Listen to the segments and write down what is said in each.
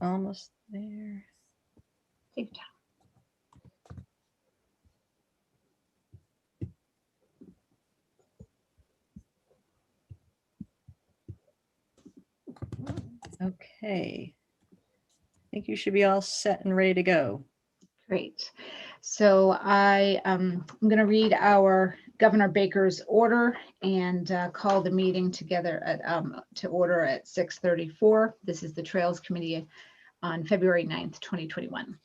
Almost there. Take your Okay. I think you should be all set and ready to go. Great. So I'm going to read our Governor Baker's order and call the meeting together to order at 6:34. This is the Trails Committee on February 9th, 2021.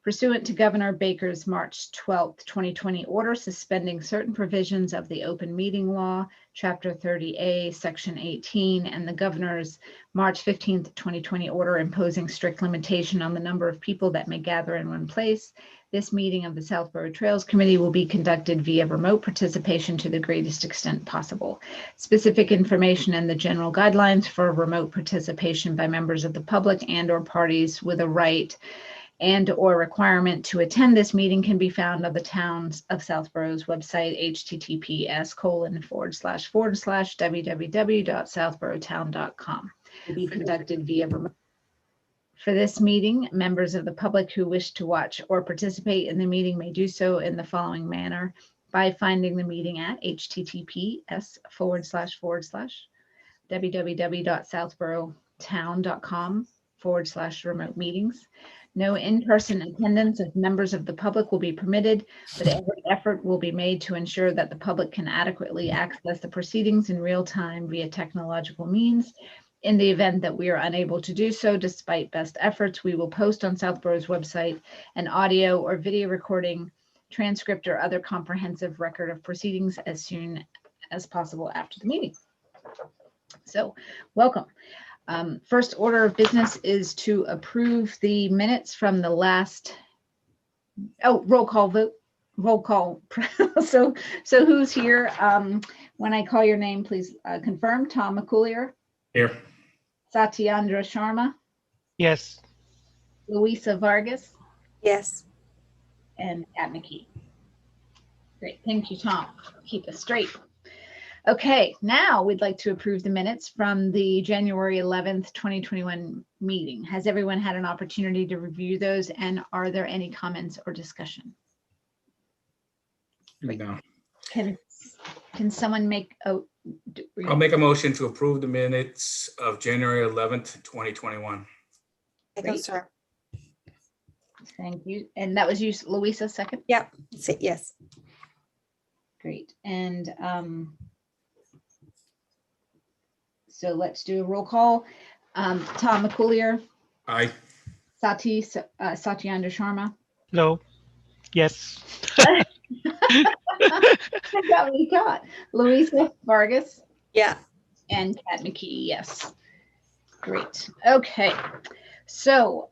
Pursuant to Governor Baker's March 12th, 2020 order suspending certain provisions of the open meeting law, Chapter 30A, Section 18, and the Governor's March 15th, 2020 order imposing strict limitation on the number of people that may gather in one place, this meeting of the Southborough Trails Committee will be conducted via remote participation to the greatest extent possible. Specific information and the general guidelines for remote participation by members of the public and/or parties with a right and/or requirement to attend this meeting can be found on the Towns of Southborough's website, https://www.southboroughtown.com. Will be conducted via remote. For this meeting, members of the public who wish to watch or participate in the meeting may do so in the following manner: by finding the meeting at https://www.southboroughtown.com/remote meetings. No in-person attendance of members of the public will be permitted, but every effort will be made to ensure that the public can adequately access the proceedings in real time via technological means. In the event that we are unable to do so, despite best efforts, we will post on Southborough's website an audio or video recording, transcript, or other comprehensive record of proceedings as soon as possible after the meeting. So, welcome. First order of business is to approve the minutes from the last, roll call vote, roll call. So who's here? When I call your name, please confirm. Tom McCoolier. Here. Satyendra Sharma. Yes. Luisa Vargas. Yes. And Kat McKee. Great, thank you, Tom. Keep us straight. Okay, now we'd like to approve the minutes from the January 11th, 2021 meeting. Has everyone had an opportunity to review those, and are there any comments or discussion? No. Can someone make I'll make a motion to approve the minutes of January 11th, 2021. I go, sir. Thank you. And that was you, Louisa, second? Yep. Yes. Great. And so let's do a roll call. Tom McCoolier. Aye. Satyendra Sharma. No. Yes. I got what you got. Luisa Vargas. Yeah. And Kat McKee, yes. Great. Okay. So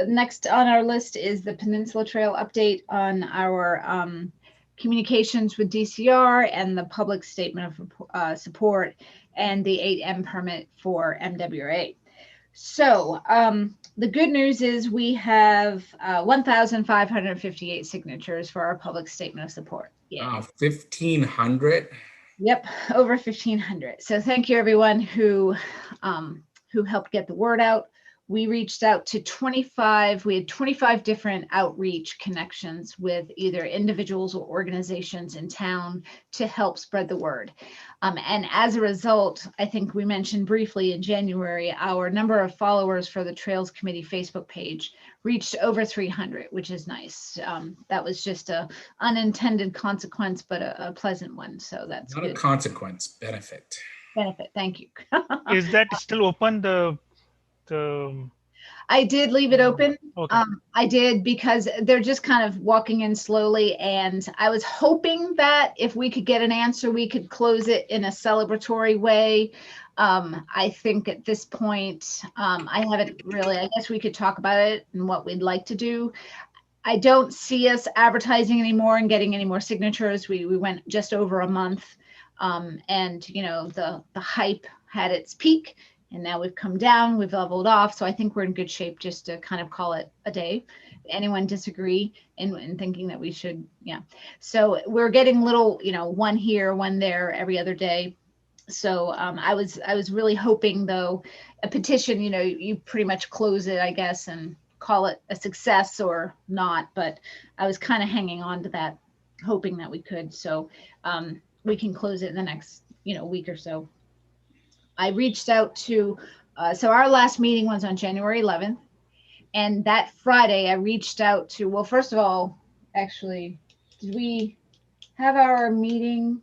next on our list is the Peninsula Trail update on our communications with DCR and the public statement of support and the 8M permit for MWA. So the good news is we have 1,558 signatures for our public statement of support. Yeah. 1,500. Yep, over 1,500. So thank you everyone who helped get the word out. We reached out to 25, we had 25 different outreach connections with either individuals or organizations in town to help spread the word. And as a result, I think we mentioned briefly in January, our number of followers for the Trails Committee Facebook page reached over 300, which is nice. That was just a unintended consequence, but a pleasant one. So that's Not good. a consequence, benefit. Benefit, thank you. Is that still open? The I did leave it open. Okay. I did because they're just kind of walking in slowly. And I was hoping that if we could get an answer, we could close it in a celebratory way. I think at this point, I haven't really, I guess we could talk about it and what we'd like to do. I don't see us advertising anymore and getting any more signatures. We went just over a month. And you know, the hype had its peak. And now we've come down, we've leveled off. So I think we're in good shape just to kind of call it a day. Anyone disagree in thinking that we should, yeah. So we're getting little, you know, one here, one there every other day. So I was really hoping, though, a petition, you pretty much close it, I guess, and call it a success or not. But I was kind of hanging on to that, hoping that we could. So we can close it in the next, week or so. I reached out to, so our last meeting was on January 11th. And that Friday I reached out to, well, first of all, actually, did we have our meeting?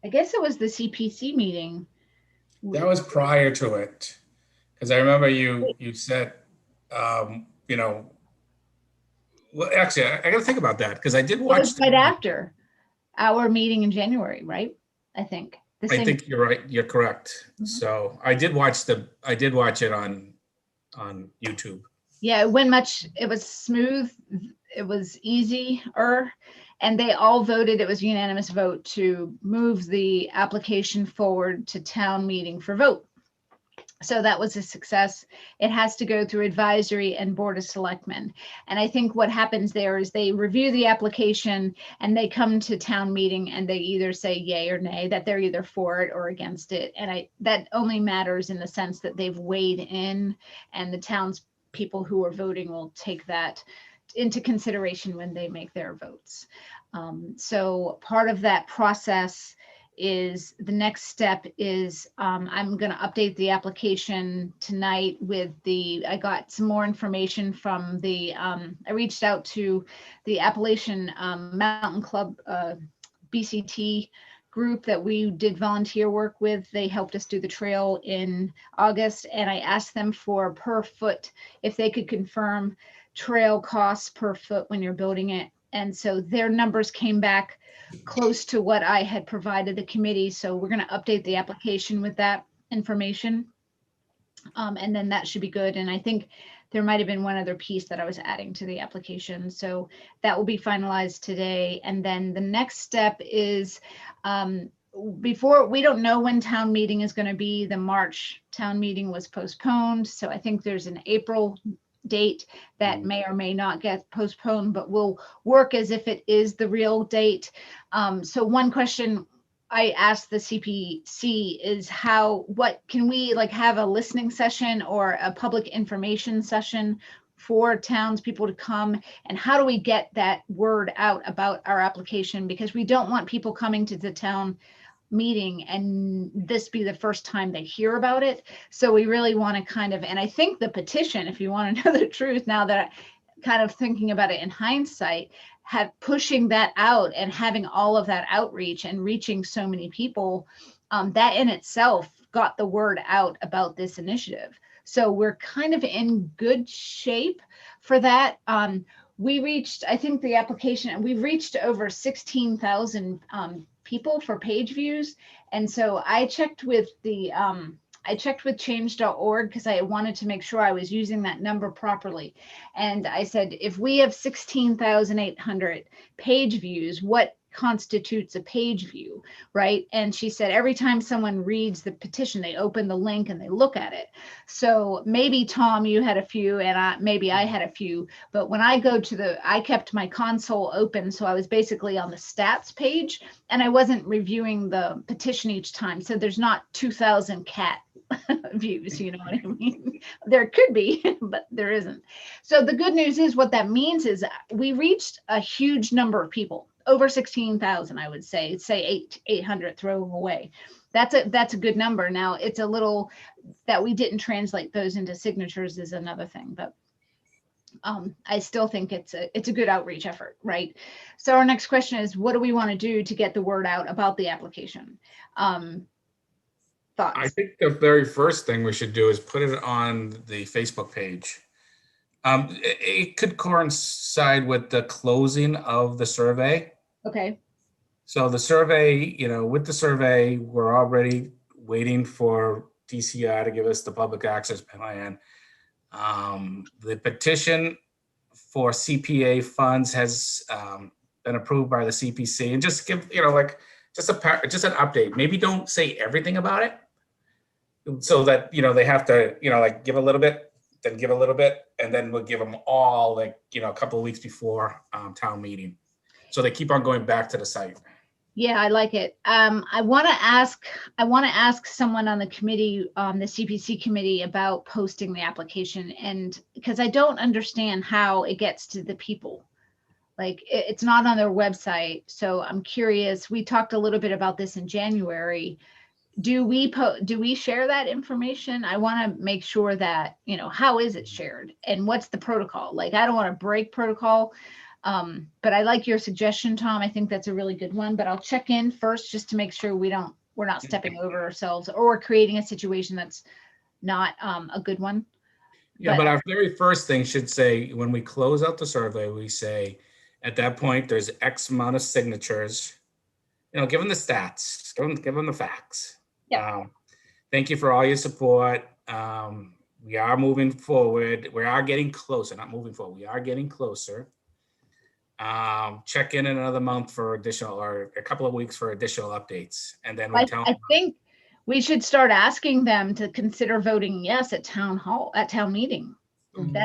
I guess it was the CPC meeting. That was prior to it, because I remember you said, well, actually, I got to think about that because I did It watch. was right after our meeting in January, right? I think. I think you're right. You're correct. Mhm. So I did watch it on YouTube. Yeah, it was smooth. It was easier. And they all voted, it was a unanimous vote to move the application forward to town meeting for vote. So that was a success. It has to go through advisory and board of selectmen. And I think what happens there is they review the application and they come to town meeting and they either say yay or nay, that they're either for it or against it. And that only matters in the sense that they've weighed in, and the town's people who are voting will take that into consideration when they make their votes. So part of that process is the next step is I'm going to update the application tonight with I got some more information from I reached out to the Appalachian Mountain Club BCT group that we did volunteer work with. They helped us do the trail in August, and I asked them for per foot, if they could confirm trail costs per foot when you're building it. And so their numbers came back close to what I had provided the committee. So we're going to update the application with that information. And then that should be good. And I think there might have been one other piece that I was adding to the application. So that will be finalized today. And then the next step is we don't know when town meeting is going to be. The March town meeting was postponed. So I think there's an April date that may or may not get postponed, but will work as if it is the real date. So one question I asked the CPC is what can we have a listening session or a public information session for townspeople to come, and how do we get that word out about our application? Because we don't want people coming to the town meeting and this be the first time they hear about it. So we really want to and I think the petition, if you want to know the truth, now that kind of thinking about it in hindsight, pushing that out and having all of that outreach and reaching so many people, that in itself got the word out about this initiative. So we're kind of in good shape for that. We reached, I think the application, and we've reached over 16,000 people for page views. And so I checked with change.org because I wanted to make sure I was using that number properly. And I said, if we have 16,800 page views, what constitutes a page view, right? And she said, every time someone reads the petition, they open the link and they look at it. So maybe Tom, you had a few, and maybe I had a few, but when I go I kept my console open. So I was basically on the stats page and I wasn't reviewing the petition each time. So there's not 2,000 cat views, you know what I mean? There could be, but there isn't. So the good news is, what that means is we reached a huge number of people, over 16,000, I would say 800, throw them away. That's a good number. Now it's a little that we didn't translate those into signatures is another thing, but I still think it's a good outreach effort, right? So our next question is, what do we want to do to get the word out about the application? Thoughts? I think the very first thing we should do is put it on the Facebook page. It could coincide with the closing of the survey. Okay. So the survey, with the survey, we're already waiting for DCI to give us the public access plan. The petition for CPA funds has been approved by the CPC, and just give, just an update. Maybe don't say everything about it, so that, they have to, give a little bit, then give a little bit, and then we'll give them all a couple of weeks before town meeting. So they keep on going back to the site. Yeah, I like it. I want to ask someone on the committee, the CPC committee, about posting the application, and because I don't understand how it gets to the people. Like it's not on their website. So I'm curious. We talked a little bit about this in January. Do we share that information? I want to make sure that, how is it shared and what's the protocol? Like, I don't want to break protocol. But I like your suggestion, Tom. I think that's a really good one, but I'll check in first just to make sure we're not stepping over ourselves or creating a situation that's not a good one. Yeah, but our very first thing should say, when we close out the survey, we say, at that point, there's X amount of signatures. Give them the stats, give them the facts. Yeah. Thank you for all your support. We are moving forward. We are getting closer, not moving forward. We are getting closer. Check in another month for additional, or a couple of weeks for additional updates. And then we tell them. I think we should start asking them to consider voting yes at town meeting.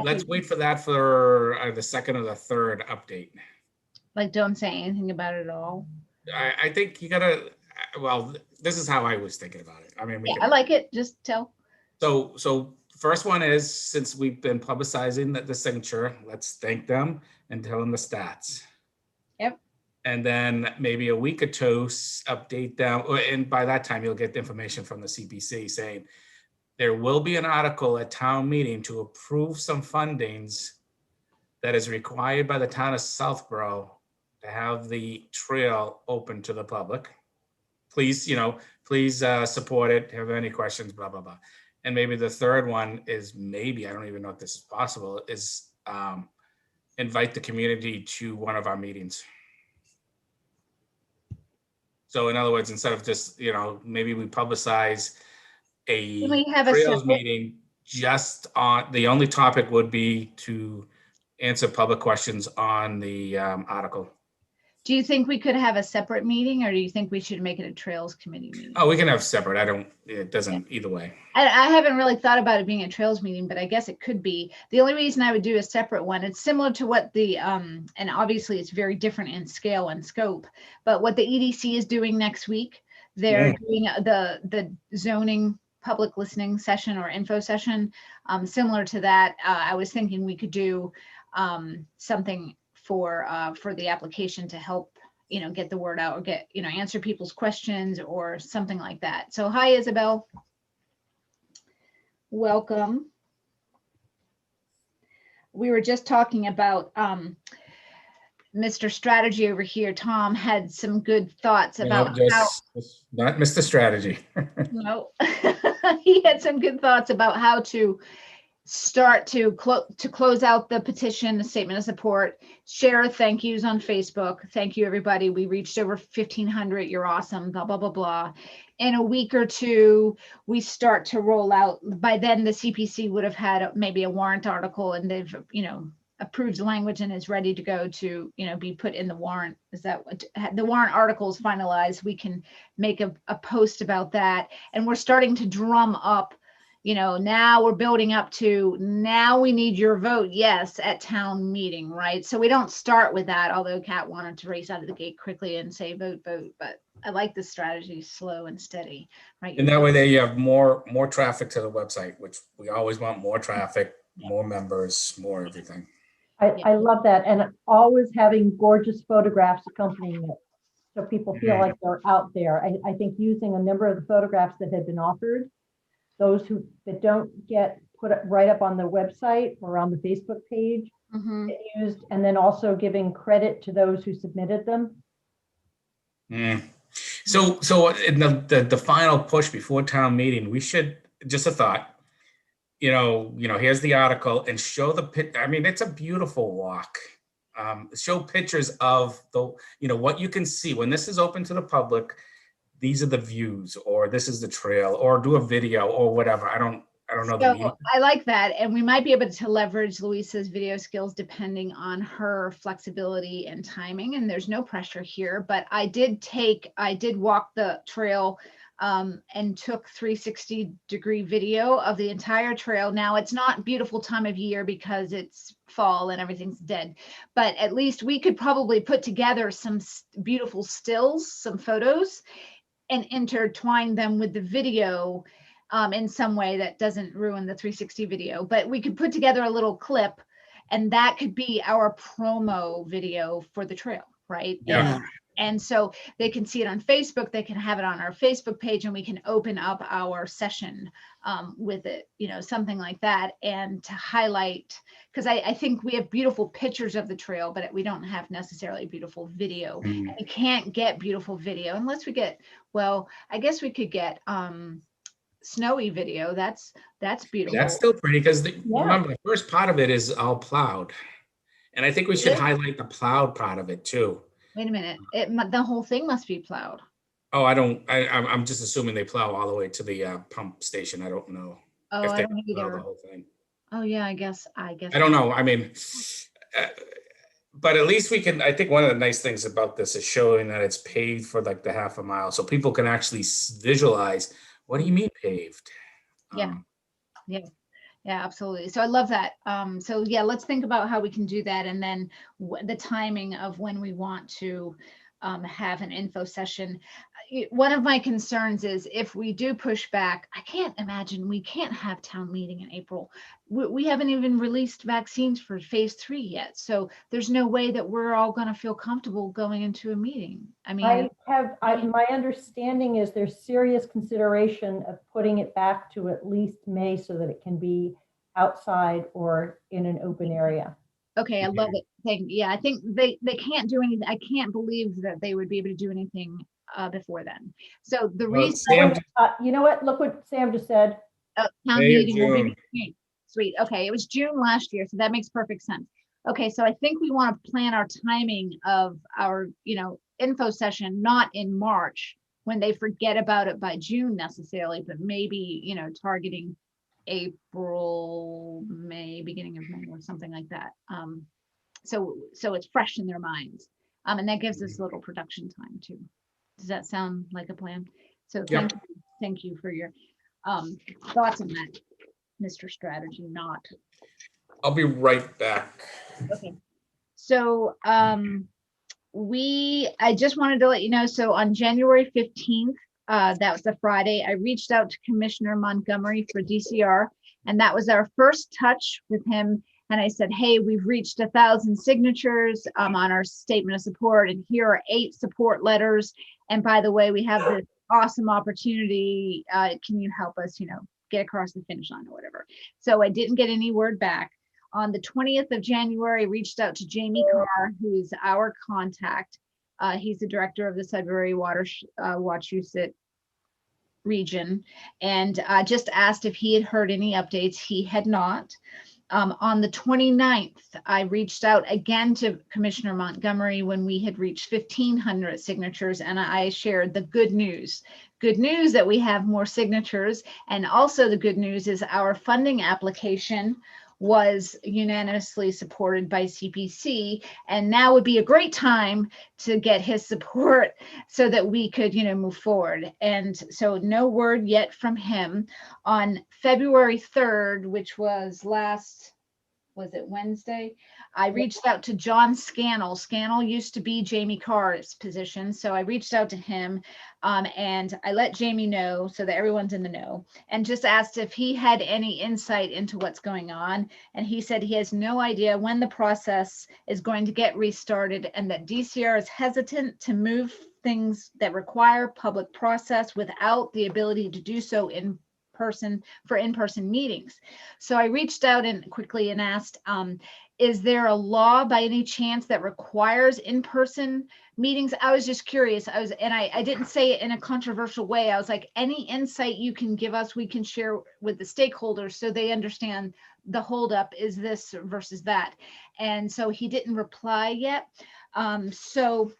Let's wait for that for the second or the third update. Like, don't say anything about it at all. I think you gotta, well, this is how I was thinking about it. I mean, I like it. Just tell. So first one is, since we've been publicizing the signature, let's thank them and tell them the stats. Yep. And then maybe a week or two, update them. And by that time, you'll get the information from the CPC saying there will be an article at town meeting to approve some fundings that is required by the town of Southborough to have the trail open to the public. Please, support it. Have any questions, blah, blah, blah. And maybe the third one is, maybe, I don't even know if this is possible, is invite the community to one of our meetings. So in other words, instead of just, maybe we publicize Can we have a trails separate- meeting just on, the only topic would be to answer public questions on the article. Do you think we could have a separate meeting, or do you think we should make it a Trails Committee meeting? Oh, we can have separate. It doesn't either way. I haven't really thought about it being a Trails meeting, but I guess it could be. The only reason I would do a separate one, it's similar to what the, and obviously it's very different in scale and scope, but what the EDC is doing next week, they're doing the zoning public listening session or info session. Similar to that, I was thinking we could do something for the application to help, get the word out, or get, answer people's questions or something like that. So hi, Isabel. Welcome. We were just talking about Mr. Strategy over here. Tom had some good thoughts about how. Not Mr. Strategy. No, he had some good thoughts about how to start to close out the petition, the statement of support, share thank yous on Facebook. Thank you, everybody. We reached over 1,500. You're awesome, blah, blah, blah, blah. In a week or two, we start to roll out. By then, the CPC would have had maybe a warrant article, and they've, approved language and is ready to go to, be put in the warrant. Is that what the warrant article is finalized? We can make a post about that. And we're starting to drum up, now we're building up to, now we need your vote, yes, at town meeting, right? So we don't start with that, although Kat wanted to race out of the gate quickly and say vote, but I like the strategy, slow and steady, right? And that way they have more traffic to the website, which we always want: more traffic, more members, more everything. I love that. And always having gorgeous photographs accompanying it, so people feel like they're out there. I think using a number of the photographs that had been offered, those that don't get put right up on the website or on the Facebook page, get used, and then also giving credit to those who submitted them. So in the final push before town meeting, we should, just a thought, here's the article, and show the pit. I mean, it's a beautiful walk. Show pictures of what you can see when this is open to the public. These are the views, or this is the trail, or do a video or whatever. I don't know. So I like that. And we might be able to leverage Louisa's video skills depending on her flexibility and timing. And there's no pressure here, but I did walk the trail and took 360-degree video of the entire trail. Now, it's not beautiful time of year because it's fall and everything's dead, but at least we could probably put together some beautiful stills, some photos, and intertwine them with the video in some way that doesn't ruin the 360 video. But we could put together a little clip, and that could be our promo video for the trail, right? Yeah. And so they can see it on Facebook, they can have it on our Facebook page, and we can open up our session with it, you know, something like that. And to highlight, because I think we have beautiful pictures of the trail, but we don't have necessarily beautiful video. Mm. We can't get beautiful video unless we get, well, I guess we could get snowy video. That's beautiful. That's still pretty because Yeah. remember, the first part of it is all plowed. And I think we should Is it? highlight the plowed part of it too. Wait a minute, the whole thing must be plowed. Oh, I'm just assuming they plow all the way to the pump station. I don't know Oh, if I they don't plow the either. whole thing. Oh yeah, I guess. I don't know. I mean, but at least we can, I think one of the nice things about this is showing that it's paved for like the half a mile. So people can actually visualize, what do you mean paved? Yeah. Yeah, absolutely. So I love that. So yeah, let's think about how we can do that, and then the timing of when we want to have an info session. One of my concerns is if we do push back, I can't imagine we can't have town meeting in April. We haven't even released vaccines for phase 3 yet. So there's no way that we're all going to feel comfortable going into a meeting. I mean, My understanding is there's serious consideration of putting it back to at least May so that it can be outside or in an open area. okay, I love it. Yeah, I think they can't do anything. I can't believe that they would be able to do anything before then. So the Well, reason Sam, You know what? Look what Sam just said. town May or meeting will be June. June. Sweet. Okay, it was June last year, so that makes perfect sense. Okay, so I think we want to plan our timing of our, you know, info session not in March when they forget about it by June necessarily, but maybe, you know, targeting April, May, beginning of May or something like that. So it's fresh in their minds. And that gives us a little production time too. Does that sound like a plan? So Yep. thank you for your thoughts on that, Mr. Strategy Not. I'll be right back. Okay. So I just wanted to let you know, so on January 15th, that was a Friday, I reached out to Commissioner Montgomery for DCR, and that was our first touch with him. And I said, hey, we've reached 1,000 signatures on our statement of support, and here are 8 support letters. And by the way, we have this awesome opportunity. Can you help us, you know, get across the finish line or whatever? So I didn't get any word back. On the 20th of January, I reached out to Jamie Carr, who is our contact. He's the director of the Sudbury Wachusett region, and just asked if he had heard any updates. He had not. On the 29th, I reached out again to Commissioner Montgomery when we had reached 1,500 signatures, and I shared the good news. Good news that we have more signatures, and also the good news is our funding application was unanimously supported by CPC, and now would be a great time to get his support so that we could, you know, move forward. And so no word yet from him. On February 3rd, which was Wednesday? I reached out to John Scannell. Scannell used to be Jamie Carr's position. So I reached out to him and I let Jamie know so that everyone's in the know, and just asked if he had any insight into what's going on. And he said he has no idea when the process is going to get restarted, and that DCR is hesitant to move things that require public process without the ability to do so in person for in-person meetings. So I reached out and quickly and asked, is there a law by any chance that requires in-person meetings? I was just curious. I didn't say it in a controversial way. I was like, any insight you can give us, we can share with the stakeholders so they understand the holdup is this versus that. And so he didn't reply yet. So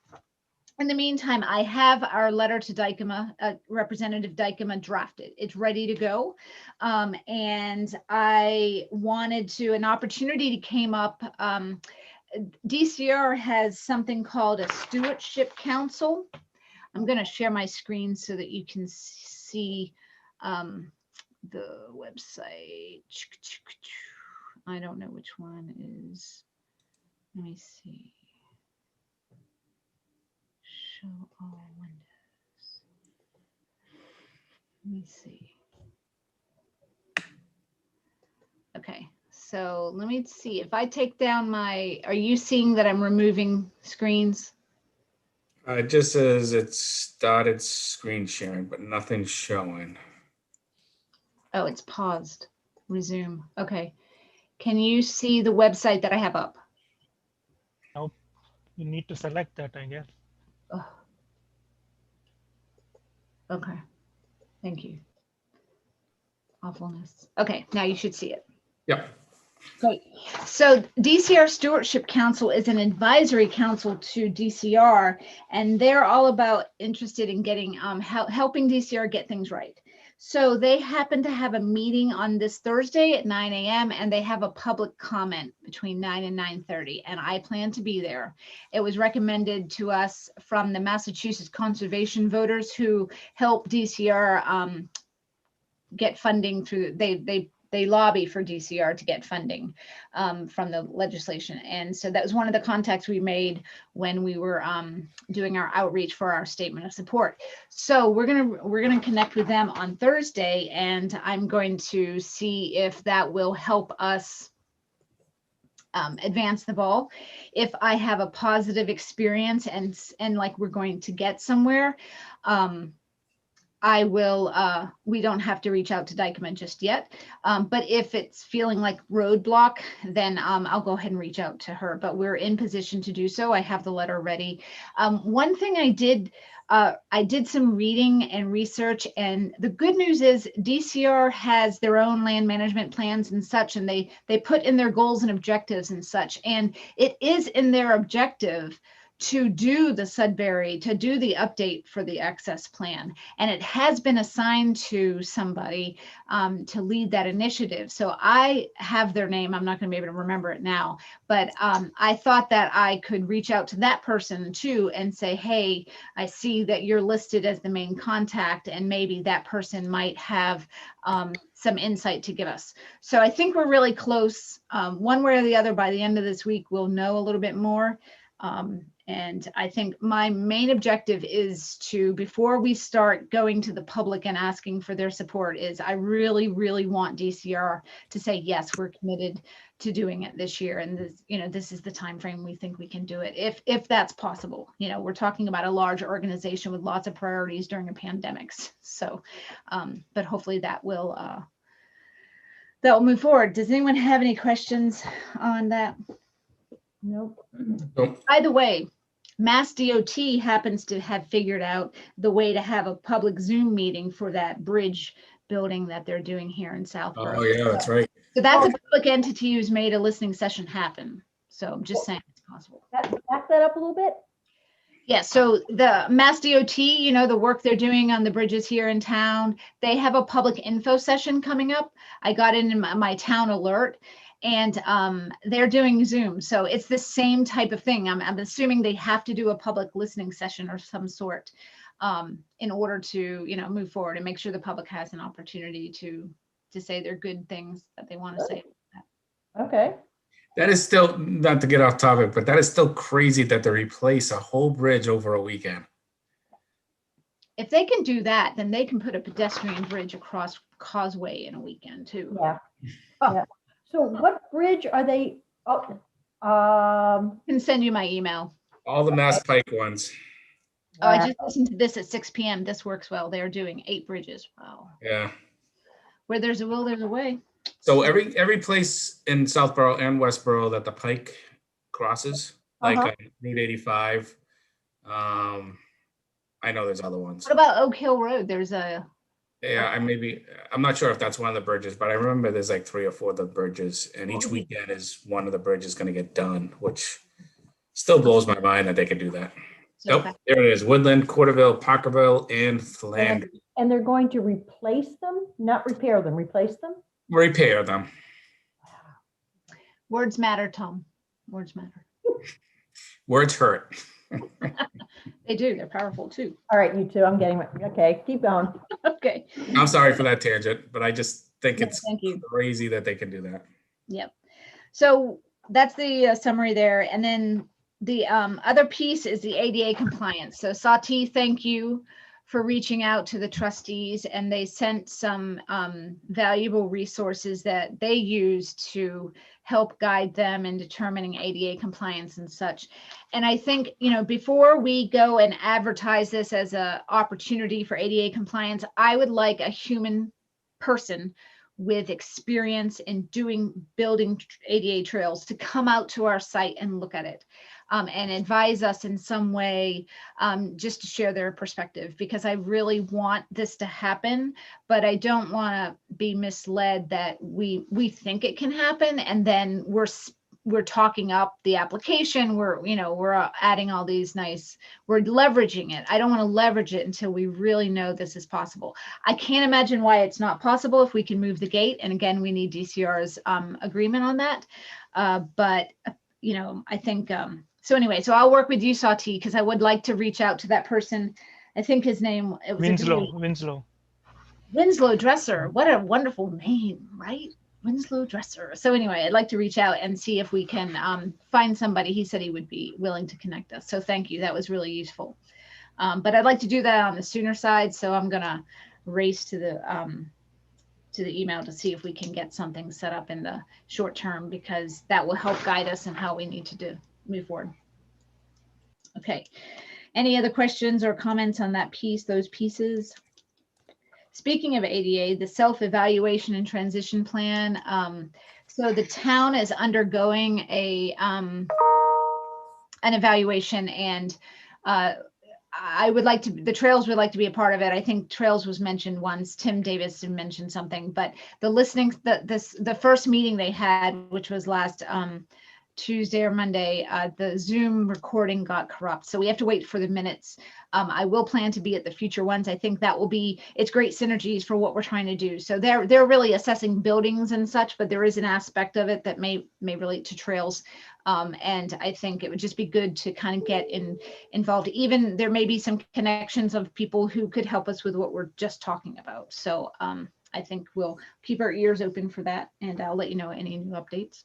in the meantime, I have our letter to Dykema, Representative Dykema drafted. It's ready to go. And I wanted to, an opportunity came up. DCR has something called a stewardship council. I'm going to share my screen so that you can see the website. I don't know which one is. Let me see. Show all windows. Let me see. Okay, so let me see if I take down my, are you seeing that I'm removing screens? It just says it started screen sharing, but nothing's showing. Oh, it's paused. Resume. Okay. Can you see the website that I have up? Nope. You need to select that, I guess. Oh. Okay. Thank you. Awfulness. Okay, now you should see it. Yep. Great. So DCR Stewardship Council is an advisory council to DCR, and they're all about interested in getting helping DCR get things right. So they happen to have a meeting on this Thursday at 9 a.m. and they have a public comment between 9 and 9:30, and I plan to be there. It was recommended to us from the Massachusetts conservation voters who help DCR get funding through, they lobby for DCR to get funding from the legislation. And so that was one of the contacts we made when we were doing our outreach for our statement of support. So we're gonna connect with them on Thursday, and I'm going to see if that will help us advance the ball. If I have a positive experience and like we're going to get somewhere, I will, we don't have to reach out to Dykeman just yet. But if it's feeling like roadblock, then I'll go ahead and reach out to her, but we're in position to do so. I have the letter ready. One thing I did some reading and research, and the good news is DCR has their own land management plans and such, and they put in their goals and objectives and such. And it is in their objective to do the Sudbury, to do the update for the access plan. And it has been assigned to somebody to lead that initiative. So I have their name. I'm not going to be able to remember it now, but I thought that I could reach out to that person too and say, hey, I see that you're listed as the main contact, and maybe that person might have some insight to give us. So I think we're really close. One way or the other, by the end of this week, we'll know a little bit more. And I think my main objective is to, before we start going to the public and asking for their support, is I really, really want DCR to say, yes, we're committed to doing it this year. And this, this is the time frame we think we can do it, if that's possible. We're talking about a large organization with lots of priorities during a pandemic. So, but hopefully that will move forward. Does anyone have any questions on that? Nope. By the way, Mass DOT happens to have figured out the way to have a public Zoom meeting for that bridge building that they're doing here in Southborough. Oh, yeah, that's right. So that's a public entity who's made a listening session happen. So I'm just saying it's possible. Back that up a little bit. Yeah, so the Mass DOT, the work they're doing on the bridges here in town, they have a public info session coming up. I got in my town alert, and they're doing Zoom. So it's the same type of thing. I'm assuming they have to do a public listening session or some sort in order to, move forward and make sure the public has an opportunity to say their good things that they want to say. Okay. That is still, not to get off topic, but that is still crazy that they replace a whole bridge over a weekend. If they can do that, then they can put a pedestrian bridge across Causeway in a weekend too. Yeah. Yeah. So what bridge are they? Oh, I can send you my email. All the Mass Pike ones. Oh, I just listened to this at 6 p.m. This works well. They're doing 8 bridges. Wow. Yeah. Where there's a will, there's a way. So every place in Southborough and Westborough that the Pike crosses, like on Route 85. I know there's other ones. What about Oak Hill Road? There's a. Yeah, I'm not sure if that's one of the bridges, but I remember there's like 3 or 4 of the bridges, and each weekend is one of the bridges going to get done, which still blows my mind that they could do that. So Nope, there it is. Woodland, Corderville, Parkerville, and Flanders. And they're going to replace them, not repair them, replace them? Repair them. Words matter, Tom. Words matter. Words hurt. They do. They're powerful too. All right, you two, I'm getting, okay, keep going. Okay. I'm sorry for that tangent, but I just think No, it's thank you. crazy that they can do that. Yep. So that's the summary there. And then the other piece is the ADA compliance. So Sati, thank you for reaching out to the trustees, and they sent some valuable resources that they use to help guide them in determining ADA compliance and such. And I think, you know, before we go and advertise this as an opportunity for ADA compliance, I would like a human person with experience in building ADA trails to come out to our site and look at it and advise us in some way, just to share their perspective, because I really want this to happen, but I don't want to be misled that we think it can happen and then we're talking up the application. We're adding all these we're leveraging it. I don't want to leverage it until we really know this is possible. I can't imagine why it's not possible if we can move the gate. And again, we need DCR's agreement on that. But, you know, I think, so anyway, so I'll work with you, Sati, because I would like to reach out to that person. I think his name, it was Winslow Dresser. What a wonderful name, right? Winslow Dresser. So anyway, I'd like to reach out and see if we can find somebody. He said he would be willing to connect us. So thank you. That was really useful. But I'd like to do that on the sooner side. So I'm going to race to the email to see if we can get something set up in the short term, because that will help guide us in how we need to move forward. Okay. Any other questions or comments on that piece, those pieces? Speaking of ADA, the self-evaluation and transition plan. So the town is undergoing an evaluation, and I would like to, the Trails would like to be a part of it. I think Trails was mentioned once. Tim Davis mentioned something, but the first meeting they had, which was last Tuesday or Monday, the Zoom recording got corrupt. So we have to wait for the minutes. I will plan to be at the future ones. I think that will be, it's great synergies for what we're trying to do. So they're really assessing buildings and such, but there is an aspect of it that may relate to trails. And I think it would just be good to kind of get involved. Even there may be some connections of people who could help us with what we're just talking about. So I think we'll keep our ears open for that, and I'll let you know any new updates.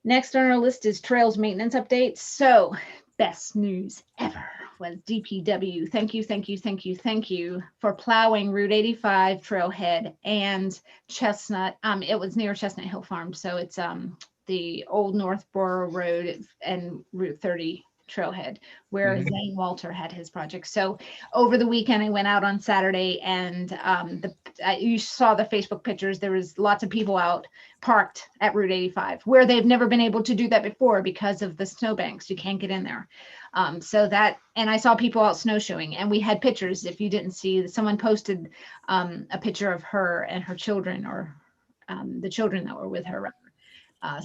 Next on our list is trails maintenance updates. So best news ever was DPW. Thank you for plowing Route 85 trailhead and Chestnut. It was near Chestnut Hill Farm. So it's the old Northborough Road and Route 30 trailhead where Zane Walter had his project. So over the weekend, I went out on Saturday, and you saw the Facebook pictures. There was lots of people out parked at Route 85 where they've never been able to do that before because of the snowbanks. You can't get in there. So that, and I saw people out snowshoeing, and we had pictures. If you didn't see, someone posted a picture of her and her children, or the children that were with her.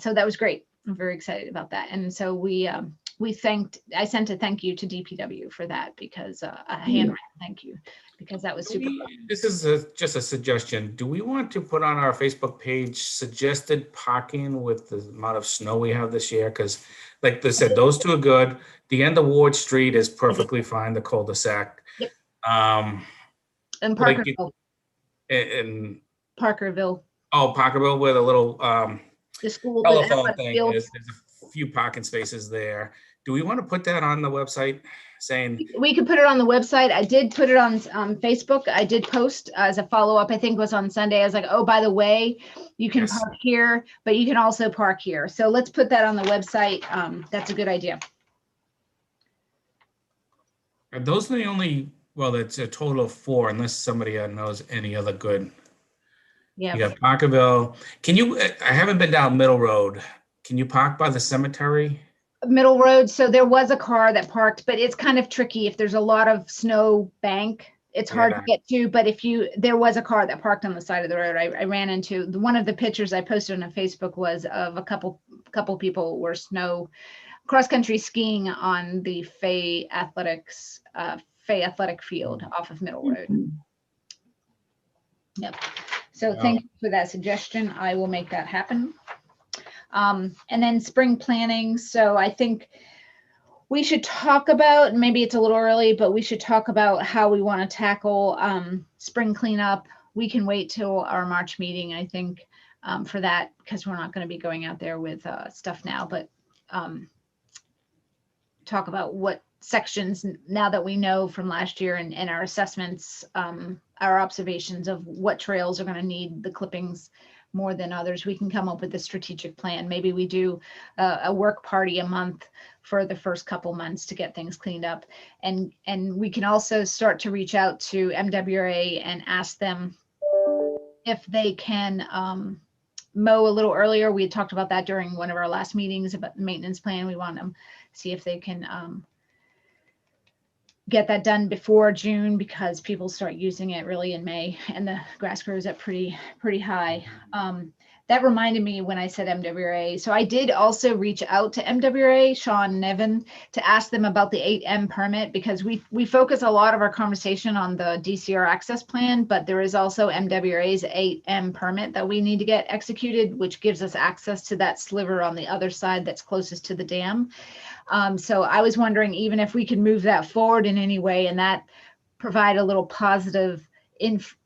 So that was great. I'm very excited about that. And so I sent a thank you to DPW for that, because a handwritten thank you, because that was super fun. This is just a suggestion. Do we want to put on our Facebook page suggested parking with the amount of snow we have this year? Because like they said, those two are good. The end of Ward Street is perfectly fine, the cul-de-sac. Yep. And And Parkerville. Parkerville. Oh, Parkerville, where the little The school. telephone thing is. There's a few parking spaces there. Do we want to put that on the website saying? We could put it on the website. I did put it on Facebook. I did post as a follow-up, I think it was on Sunday. I was like, oh, by the way, you can park here, but you can also park here. So let's put that on the website. That's a good idea. Are those the only, well, it's a total of 4, unless somebody knows any other good. Yeah. You got Parkerville. Can you, I haven't been down Middle Road. Can you park by the cemetery? Middle Road. So there was a car that parked, but it's kind of tricky. If there's a lot of snow bank, it's hard to get to. But there was a car that parked on the side of the road. I ran into one of the pictures I posted on Facebook was of a couple people were cross country skiing on the Fay Athletic Field off of Middle Road. Yep. So thank you for that suggestion. I will make that happen. And then spring planning. So I think we should talk about, maybe it's a little early, but we should talk about how we want to tackle spring cleanup. We can wait till our March meeting, I think, for that, because we're not going to be going out there with stuff now, but talk about what sections, now that we know from last year and our assessments, our observations of what trails are going to need the clippings more than others. We can come up with a strategic plan. Maybe we do a work party a month for the first couple months to get things cleaned up. And we can also start to reach out to MWRA and ask them if they can mow a little earlier. We had talked about that during one of our last meetings about the maintenance plan. We want them to see if they can get that done before June, because people start using it really in May and the grass grows up pretty high. That reminded me when I said MWRA. So I did also reach out to MWRA, Sean Nevin, to ask them about the 8M permit, because we focus a lot of our conversation on the DCR access plan, but there is also MWRA's 8M permit that we need to get executed, which gives us access to that sliver on the other side that's closest to the dam. So I was wondering even if we could move that forward in any way and that provide a little positive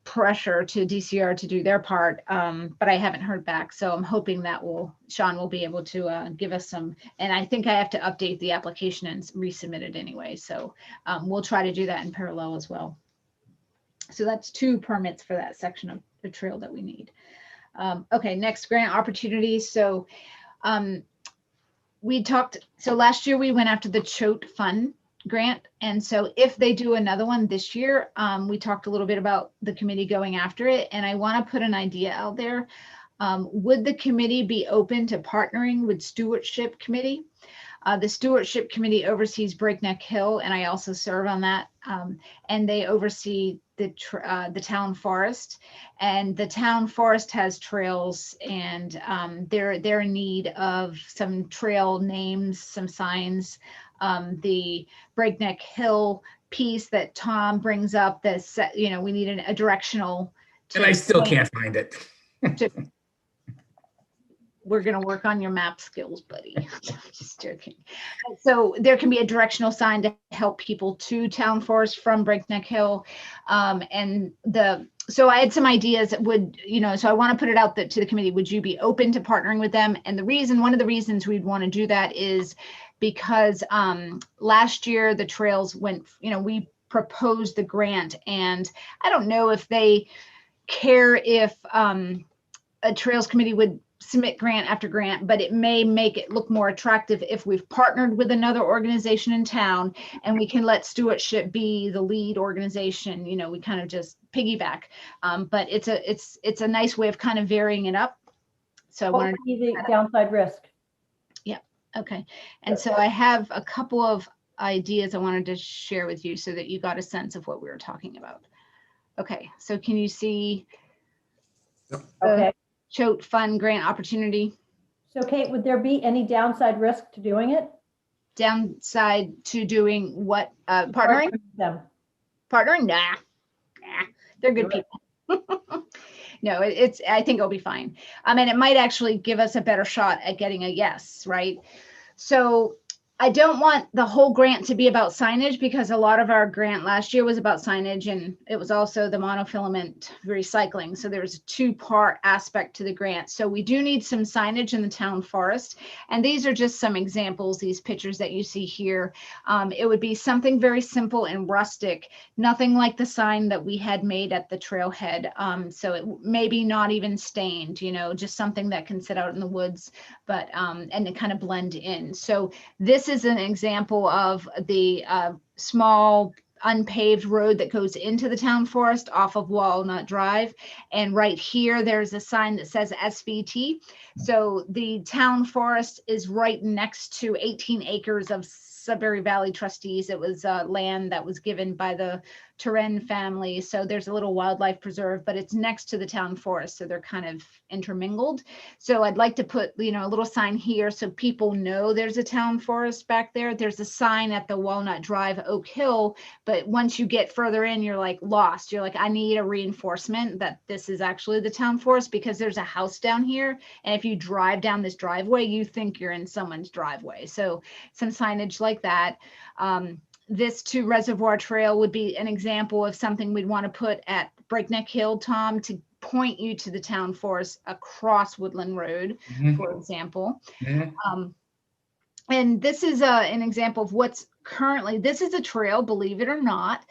pressure to DCR to do their part. But I haven't heard back. So I'm hoping that Sean will be able to give us some, and I think I have to update the application and resubmit it anyway. So we'll try to do that in parallel as well. So that's 2 permits for that section of the trail that we need. Okay, next, grant opportunities. So so last year we went after the Choate Fund grant. And so if they do another one this year, we talked a little bit about the committee going after it. And I want to put an idea out there. Would the committee be open to partnering with Stewardship Committee? The Stewardship Committee oversees Breakneck Hill, and I also serve on that. And they oversee the town forest, and the town forest has trails, and they're in need of some trail names, some signs. The Breakneck Hill piece that Tom brings up, we need a directional. And I still can't find it. We're going to work on your map skills, buddy. Just joking. So there can be a directional sign to help people to town forest from Breakneck Hill. So I had some ideas that so I want to put it out to the committee. Would you be open to partnering with them? And one of the reasons we'd want to do that is because last year the trails went, we proposed the grant, and I don't know if they care if a trails committee would submit grant after grant, but it may make it look more attractive if we've partnered with another organization in town and we can let Stewardship be the lead organization. We kind of just piggyback, but it's a nice way of kind of varying it up. So I What wanted would be the downside risk? Okay. And so I have a couple of ideas I wanted to share with you so that you got a sense of what we were talking about. Okay. So can you see Okay. Choate Fund grant opportunity? So Kate, would there be any downside risk to doing it? Downside to doing what? Partnering? Them. Partnering? Nah. They're good people. No, I think it'll be fine. I mean, it might actually give us a better shot at getting a yes, right? So I don't want the whole grant to be about signage, because a lot of our grant last year was about signage, and it was also the monofilament recycling. So there's a 2-part aspect to the grant. So we do need some signage in the town forest. And these are just some examples, these pictures that you see here. It would be something very simple and rustic, nothing like the sign that we had made at the trailhead. So it maybe not even stained, just something that can sit out in the woods, but and to kind of blend in. So this is an example of the small unpaved road that goes into the town forest off of Walnut Drive. And right here, there's a sign that says SVT. So the town forest is right next to 18 acres of Sudbury Valley trustees. It was land that was given by the Turin family. So there's a little wildlife preserve, but it's next to the town forest. So they're kind of intermingled. So I'd like to put, you know, a little sign here so people know there's a town forest back there. There's a sign at the Walnut Drive, Oak Hill, but once you get further in, you're like lost. You're like, I need a reinforcement that this is actually the town forest, because there's a house down here. And if you drive down this driveway, you think you're in someone's driveway. So some signage like that. This to Reservoir Trail would be an example of something we'd want to put at Breakneck Hill, Tom, to point you to the town forest across Woodland Road, Mhm. for example. Mhm. And this is an example of what's currently, this is a trail, believe it or not.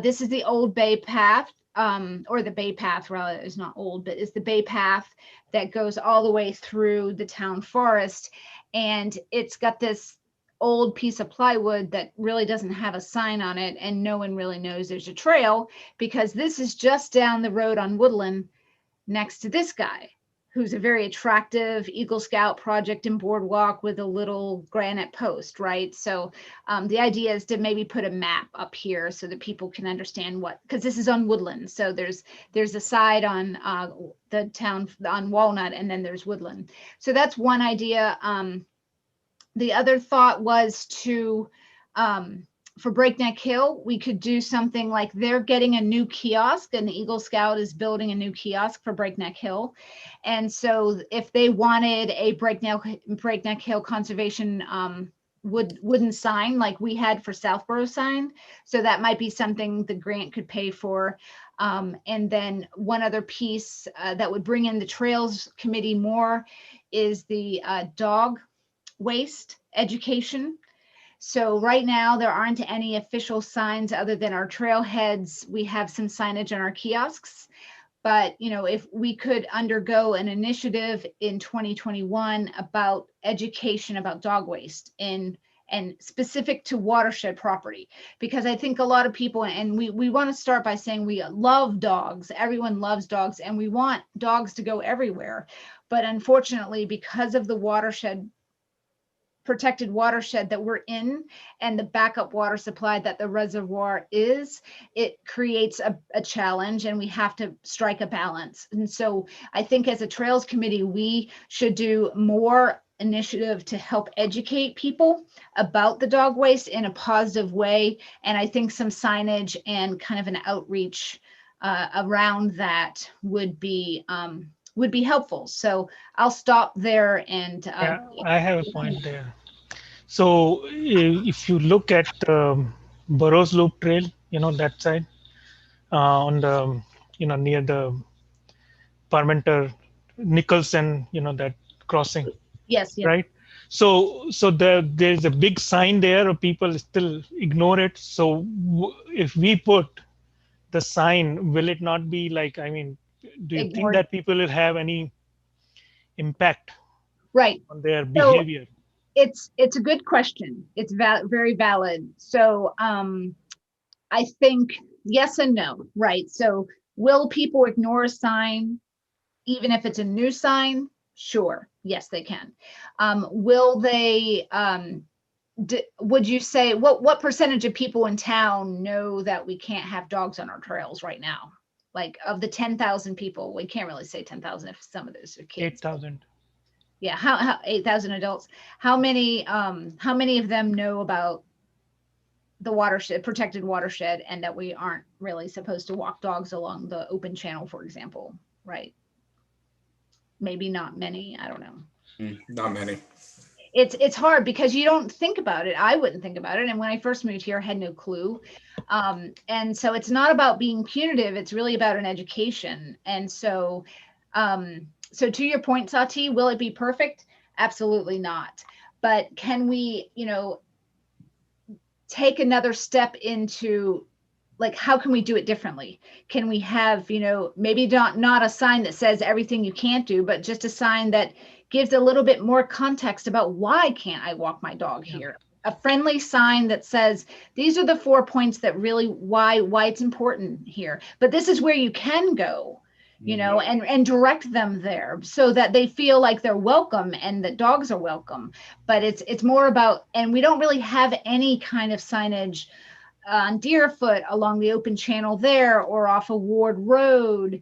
This is the old Bay Path, or the Bay Path, rather, is not old, but is the Bay Path that goes all the way through the town forest. And it's got this old piece of plywood that really doesn't have a sign on it, and no one really knows there's a trail, because this is just down the road on Woodland next to this guy, who's a very attractive Eagle Scout project and boardwalk with a little granite post, right? So the idea is to maybe put a map up here so that people can understand what, because this is on Woodland. So there's a side on the town on Walnut, and then there's Woodland. So that's one idea. The other thought was to, for Breakneck Hill, we could do something like they're getting a new kiosk, and the Eagle Scout is building a new kiosk for Breakneck Hill. And so if they wanted a Breakneck Hill conservation wooden sign like we had for Southborough sign, so that might be something the grant could pay for. And then one other piece that would bring in the Trails Committee more is the dog waste education. So right now there aren't any official signs other than our trailheads. We have some signage on our kiosks, but you know, if we could undergo an initiative in 2021 about education about dog waste and specific to watershed property, because I think a lot of people, and we want to start by saying we love dogs. Everyone loves dogs, and we want dogs to go everywhere. But unfortunately, because of the protected watershed that we're in and the backup water supply that the reservoir is, it creates a challenge, and we have to strike a balance. And so I think as a Trails Committee, we should do more initiative to help educate people about the dog waste in a positive way. And I think some signage and kind of an outreach around that would be helpful. So I'll stop there and Yeah, I have a point there. So if you look at Burrows Loop Trail, you know, that side on the, you know, near the Parmenter, Nicholson, you know, that crossing, yes, right? So there's a big sign there, or people still ignore it. So if we put the sign, will it not be like, I mean, do you think Ignored. that people will have any impact right. on their behavior? It's a good question. It's very valid. So I think yes and no, right? So will people ignore a sign even if it's a new sign? Sure, yes, they can. Will they? Would you say what percentage of people in town know that we can't have dogs on our trails right now? Like of the 10,000 people, we can't really say 10,000 if some of those are kids. 8,000. Yeah, how 8,000 adults. How many of them know about the watershed, protected watershed, and that we aren't really supposed to walk dogs along the open channel, for example, right? Maybe not many, I don't know. Not many. It's hard because you don't think about it. I wouldn't think about it. And when I first moved here, I had no clue. And so it's not about being punitive. It's really about an education. And so, so to your point, Sati, will it be perfect? Absolutely not. But can we, you know, take another step into like, how can we do it differently? Can we have, you know, maybe not a sign that says everything you can't do, but just a sign that gives a little bit more context about why can't I walk my dog here? A friendly sign that says, these are the 4 points that really why it's important here, but this is where you can go, you know, and direct them there so that they feel like they're welcome and that dogs are welcome. But it's more about, and we don't really have any kind of signage on Deerfoot along the open channel there, or off of Ward Road.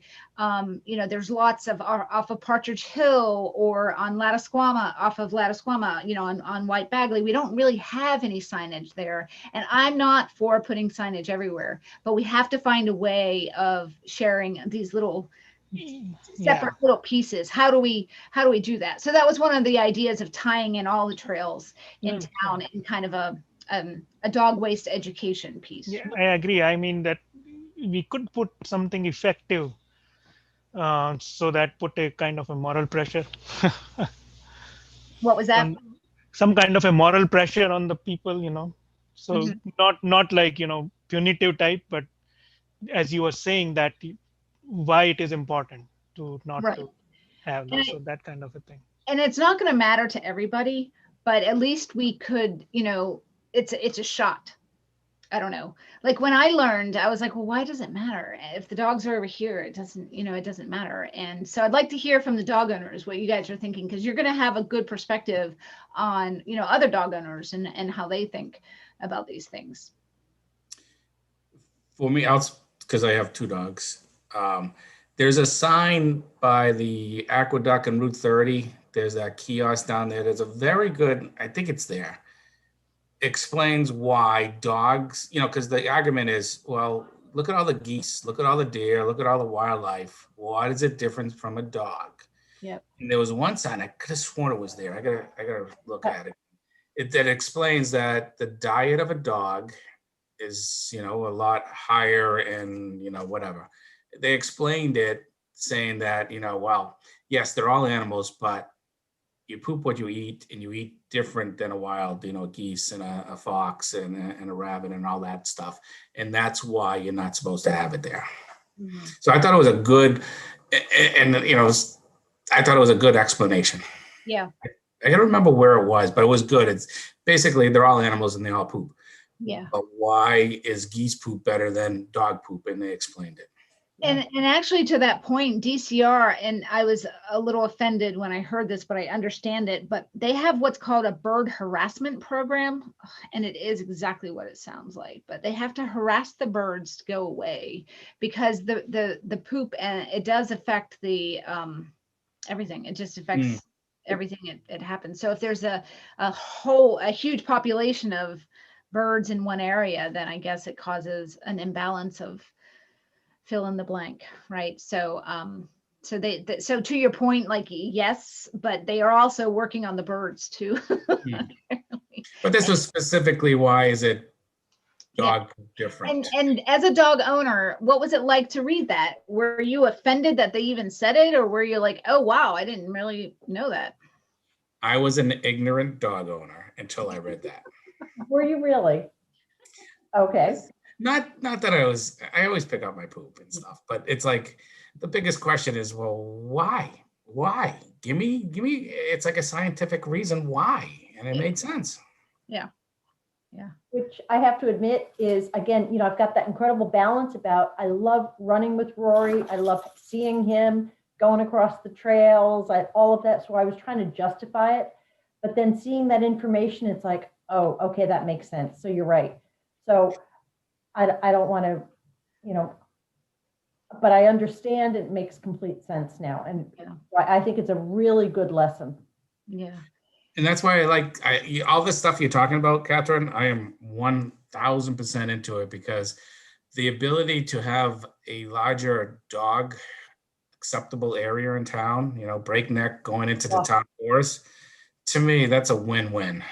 You know, there's lots of off of Partridge Hill, or on Lattisquama, off of Lattisquama, you know, on White Bagley. We don't really have any signage there. And I'm not for putting signage everywhere, but we have to find a way of sharing these little separate little pieces. How do we do that? So that was one of the ideas of tying in all the trails in town in kind of a dog waste education piece. Yeah, I agree. I mean that we could put something effective, so that put a kind of a moral pressure. What was that? Some kind of a moral pressure on the people, you know. So not like, you know, punitive type, but as you were saying, that why it is important to not to have those, so that kind of a thing. And it's not going to matter to everybody, but at least we could, you know, it's a shot. I don't know. Like when I learned, I was like, well, why does it matter? If the dogs are over here, it doesn't, you know, it doesn't matter. And so I'd like to hear from the dog owners what you guys are thinking, because you're going to have a good perspective on, you know, other dog owners and how they think about these things. For me, because I have 2 dogs. There's a sign by the Aqueduct and Route 30. There's that kiosk down there. There's a very good, I think it's there, explains why dogs, you know, because the argument is, well, look at all the geese, look at all the deer, look at all the wildlife. What is it different from a dog? Yep. And there was one sign, I could have sworn it was there. I gotta look at it. That explains that the diet of a dog is, you know, a lot higher and, you know, whatever. They explained it saying that, you know, well, yes, they're all animals, but you poop what you eat, and you eat different than a wild, you know, geese and a fox and a rabbit and all that stuff. And that's why you're not supposed to have it there. Mm-hmm. So I thought it was a good, and you know, I thought it was a good explanation. Yeah. I can't remember where it was, but it was good. It's basically they're all animals and they all poop. Yeah. But why is geese poop better than dog poop? And they explained it. And actually, to that point, DCR, and I was a little offended when I heard this, but I understand it, but they have what's called a bird harassment program, and it is exactly what it sounds like, but they have to harass the birds to go away, because the poop, and it does affect the everything. It just affects everything. It happens. So if there's a huge population of birds in one area, then I guess it causes an imbalance of fill in the blank, right? So so to your point, like, yes, but they are also working on the birds too. But this was specifically, why is it dog different? And as a dog owner, what was it like to read that? Were you offended that they even said it, or were you like, oh wow, I didn't really know that? I was an ignorant dog owner until I read that. Were you really? Okay. Not that I always pick up my poop and stuff, but it's like the biggest question is, well, why? Give me, it's like a scientific reason why. And it made sense. Yeah. Which I have to admit is, again, you know, I've got that incredible balance about, I love running with Rory. I love seeing him going across the trails, all of that. So I was trying to justify it, but then seeing that information, it's like, oh, okay, that makes sense. So you're right. So I don't want to, you know, but I understand it makes complete sense now. And I think it's a really good lesson. Yeah. And that's why all this stuff you're talking about, Catherine, I am 1000% into it, because the ability to have a larger dog acceptable area in town, you know, breakneck going into the town forest, to me, that's a win-win.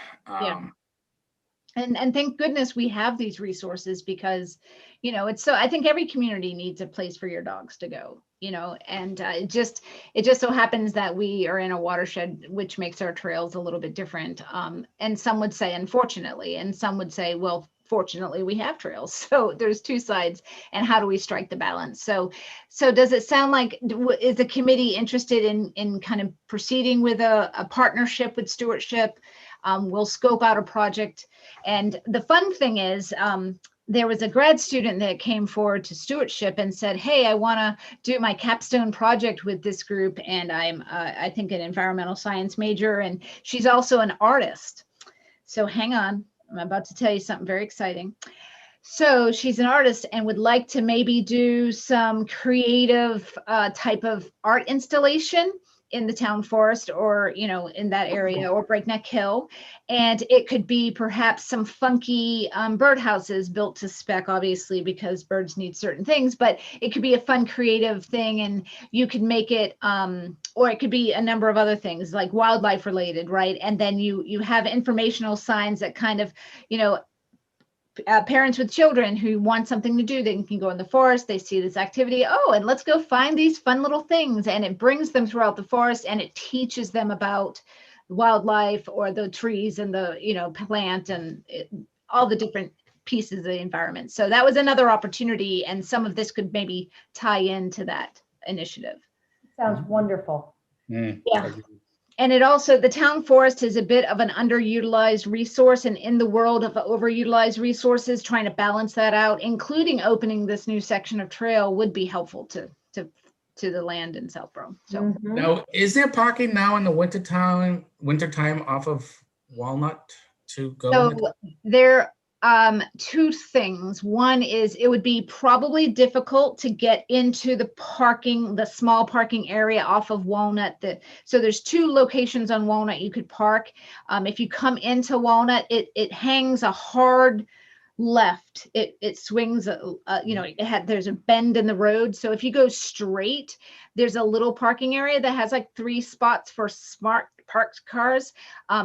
And thank goodness we have these resources, because, you know, it's so, I think every community needs a place for your dogs to go, you know, and it just so happens that we are in a watershed, which makes our trails a little bit different. And some would say, unfortunately, and some would say, well, fortunately, we have trails. So there's 2 sides, and how do we strike the balance? So does it sound like, is the committee interested in kind of proceeding with a partnership with Stewardship? We'll scope out a project. And the fun thing is, there was a grad student that came forward to Stewardship and said, hey, I want to do my capstone project with this group. And I'm, I think, an environmental science major, and she's also an artist. So hang on, I'm about to tell you something very exciting. So she's an artist and would like to maybe do some creative type of art installation in the town forest, or, you know, in that area, or Breakneck Hill. And it could be perhaps some funky birdhouses built to spec, obviously, because birds need certain things, but it could be a fun creative thing, and you could make it, or it could be a number of other things like wildlife related, right? And then you have informational signs that kind of, you know, parents with children who want something to do, they can go in the forest, they see this activity, oh, and let's go find these fun little things, and it brings them throughout the forest, and it teaches them about wildlife or the trees and the, you know, plant and all the different pieces of the environment. So that was another opportunity, and some of this could maybe tie into that initiative. Sounds wonderful. Mm, Yeah. And it also, the town forest is a bit of an underutilized resource, and in the world of overutilized resources, trying to balance that out, including opening this new section of trail, would be helpful to the land in Southborough. So Mhm. Now, is there parking now in the wintertime off of Walnut to go? in So there, two things. One is it would be probably difficult to get into the parking, the small parking area off of Walnut. So there's two locations on Walnut you could park. If you come into Walnut, it hangs a hard left. It swings, you know, there's a bend in the road. So if you go straight, there's a little parking area that has like 3 spots for smart parked cars.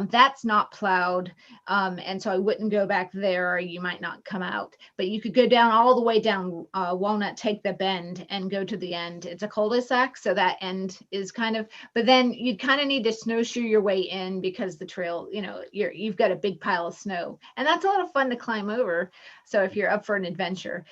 That's not plowed. And so I wouldn't go back there, or you might not come out, but you could go down all the way down Walnut, take the bend and go to the end. It's a cul-de-sac. So that end is kind of, but then you kind of need to snowshoe your way in, because the trail, you know, you've got a big pile of snow, and that's a lot of fun to climb over. So if you're up for an adventure,